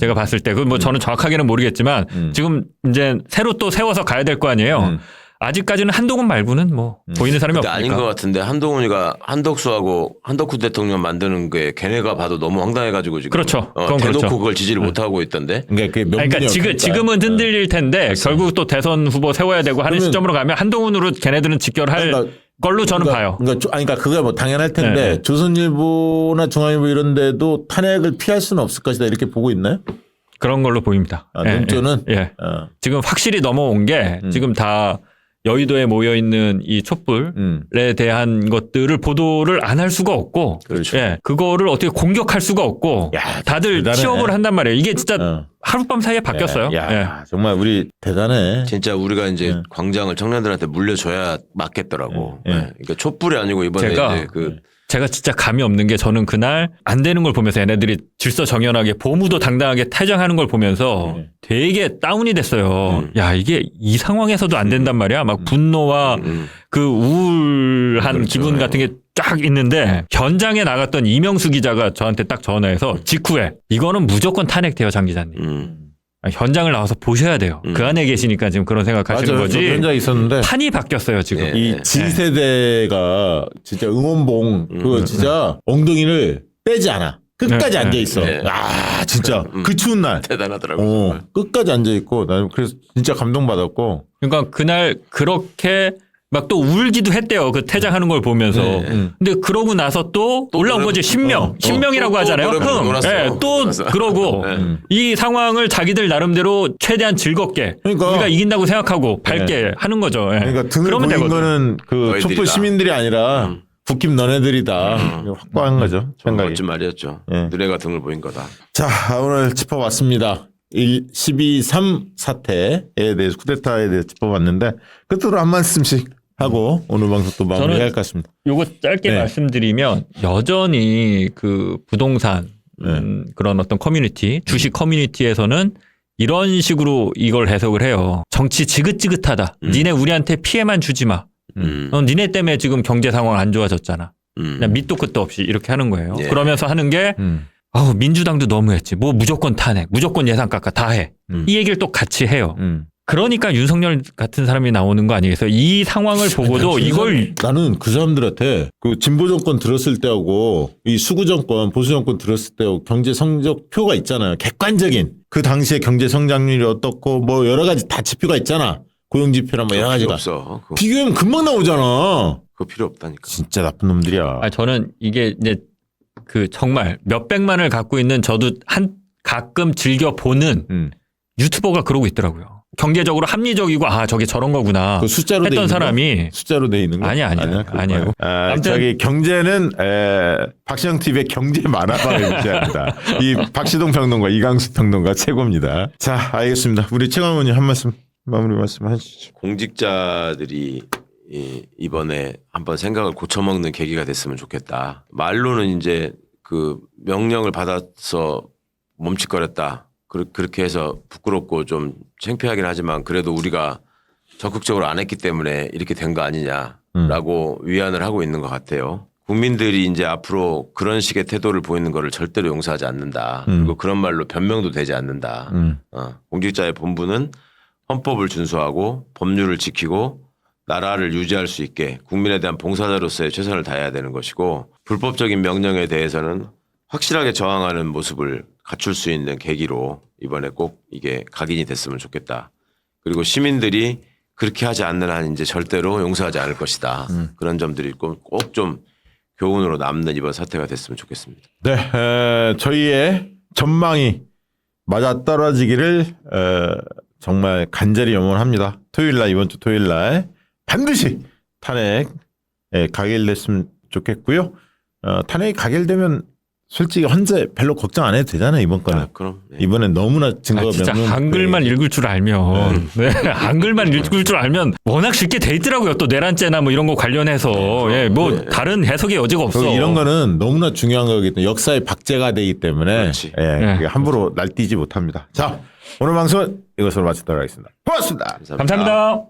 제가 봤을 때, 뭐 저는 정확하게는 모르겠지만 지금 이제 새로 또 세워서 가야 될 거 아니에요. 아직까지는 한동훈 말고는 뭐 보이는 사람이 없으니까. 아닌 것 같은데 한동훈이가 한덕수 대통령 만드는 게 걔네가 봐도 너무 황당해가지고 지금. 그렇죠. 대놓고 그렇죠. 그걸 지지를 못하고 있던데. 그러니까 지금은 흔들릴 텐데 결국 또 대선 후보 세워야 되고 하는 시점으로 가면 한동훈으로 걔네들은 직결할 걸로 저는 봐요. 그러니까 그게 뭐 당연할 텐데 조선일보나 중앙일보 이런 데도 탄핵을 피할 수는 없을 것이다 이렇게 보고 있나요? 그런 걸로 보입니다. 논조는? 지금 확실히 넘어온 게 지금 다 여의도에 모여 있는 이 촛불에 대한 것들을 보도를 안 할 수가 없고, 그렇죠. 그거를 어떻게 공격할 수가 없고, 다들 대단해. 취업을 한단 말이에요. 이게 진짜 하룻밤 사이에 바뀌었어요. 정말 우리 대단해. 진짜 우리가 이제 광장을 청년들한테 물려줘야 맞겠더라고. 그러니까 촛불이 아니고 이번에 제가 진짜 감이 없는 게 저는 그날 안 되는 걸 보면서 얘네들이 질서 정연하게 보무도 당당하게 퇴장하는 걸 보면서 되게 다운이 됐어요. 야, 이게 이 상황에서도 안 된단 말이야. 막 분노와 그 우울한 기분 같은 게 쫙 있는데 현장에 나갔던 이명수 기자가 저한테 딱 전화해서 직후에 이거는 무조건 탄핵돼요, 장 기자님. 현장을 나와서 보셔야 돼요. 그 안에 계시니까 지금 그런 생각하시는 맞아요. 거지. 현장에 있었는데 판이 바뀌었어요 지금. 이 G세대가 진짜 응원봉 그거 진짜 엉덩이를 빼지 않아. 끝까지 앉아 있어. 아 진짜 그 추운 날 대단하더라고. 끝까지 앉아 있고 나는 그래서 진짜 감동받았고. 그러니까 그날 그렇게 막 또 울기도 했대요. 그 퇴장하는 걸 보면서. 근데 그러고 나서 또 올라온 거지. 신명이라고 하잖아요. 또 그러고 이 상황을 자기들 나름대로 최대한 즐겁게 우리가 이긴다고 생각하고 밝게 하는 거죠. 그러니까 등을 보인 되거든. 거는 그 촛불 시민들이 아니라 국힘 너네들이다. 확고한 거죠. 생각이. 멋진 말이었죠. 누레가 등을 보인 거다. 자, 오늘 짚어봤습니다. 12.3 사태에 대해서 쿠데타에 대해서 짚어봤는데 끝으로 한 말씀씩 하고 오늘 방송 또 마무리할 것 같습니다. 요거 짧게 말씀드리면 여전히 그 부동산 그런 어떤 커뮤니티, 주식 커뮤니티에서는 이런 식으로 이걸 해석을 해요. 정치 지긋지긋하다. 니네 우리한테 피해만 주지 마. 니네 때문에 지금 경제 상황 안 좋아졌잖아. 그냥 밑도 끝도 없이 이렇게 하는 거예요. 그러면서 하는 게 민주당도 너무했지. 뭐 무조건 탄핵, 무조건 예산 깎아 다 해. 이 얘기를 또 같이 해요. 그러니까 윤석열 같은 사람이 나오는 거 아니겠어요? 이 상황을 보고도 이걸 나는 그 사람들한테 그 진보 정권 들었을 때하고 이 수구 정권 보수 정권 들었을 때하고 경제 성적 표가 있잖아요. 객관적인 그 당시에 경제 성장률이 어떻고 뭐 여러 가지 다 지표가 있잖아. 고용 지표랑 뭐 여러 가지가 없어. 비교하면 금방 나오잖아. 그거 필요 없다니까. 진짜 나쁜 놈들이야. 저는 이게 이제 그 정말 몇백만을 갖고 있는 저도 가끔 즐겨 보는 유튜버가 그러고 있더라고요. 경제적으로 합리적이고 저게 저런 거구나. 그 숫자로 했던 사람이 숫자로 돼 있는 거 아니에요. 저기 경제는 박시영 TV의 경제 만화방을 유지합니다. 이 박시동 평론가, 이강수 평론가 최고입니다. 자, 알겠습니다. 우리 최강 의원님 한 말씀 마무리 말씀 하시죠. 공직자들이 이번에 한번 생각을 고쳐먹는 계기가 됐으면 좋겠다. 말로는 이제 그 명령을 받아서 멈칫거렸다. 그렇게 해서 부끄럽고 좀 창피하긴 하지만 그래도 우리가 적극적으로 안 했기 때문에 이렇게 된 거 아니냐라고 위안을 하고 있는 것 같아요. 국민들이 이제 앞으로 그런 식의 태도를 보이는 거를 절대로 용서하지 않는다. 그리고 그런 말로 변명도 되지 않는다. 공직자의 본분은 헌법을 준수하고 법률을 지키고 나라를 유지할 수 있게 국민에 대한 봉사자로서의 최선을 다해야 되는 것이고 불법적인 명령에 대해서는 확실하게 저항하는 모습을 갖출 수 있는 계기로 이번에 꼭 이게 각인이 됐으면 좋겠다. 그리고 시민들이 그렇게 하지 않는 한 이제 절대로 용서하지 않을 것이다. 그런 점들이 꼭 좀 교훈으로 남는 이번 사태가 됐으면 좋겠습니다. 네, 저희의 전망이 맞아떨어지기를 정말 간절히 염원합니다. 토요일날 이번 주 토요일날 반드시 탄핵 가결됐으면 좋겠고요. 탄핵이 가결되면 솔직히 헌재 별로 걱정 안 해도 되잖아요. 이번 거는. 그럼 이번엔 너무나 증거가 진짜 명명. 한글만 읽을 줄 알면 한글만 읽을 줄 알면 워낙 쉽게 돼 있더라고요. 또 내란죄나 뭐 이런 거 관련해서 다른 해석의 여지가 없어. 이런 거는 너무나 중요한 거기 때문에 역사의 박제가 되기 때문에 그게 함부로 날뛰지 못합니다. 자, 오늘 방송 이것으로 마치도록 하겠습니다. 고맙습니다. 감사합니다.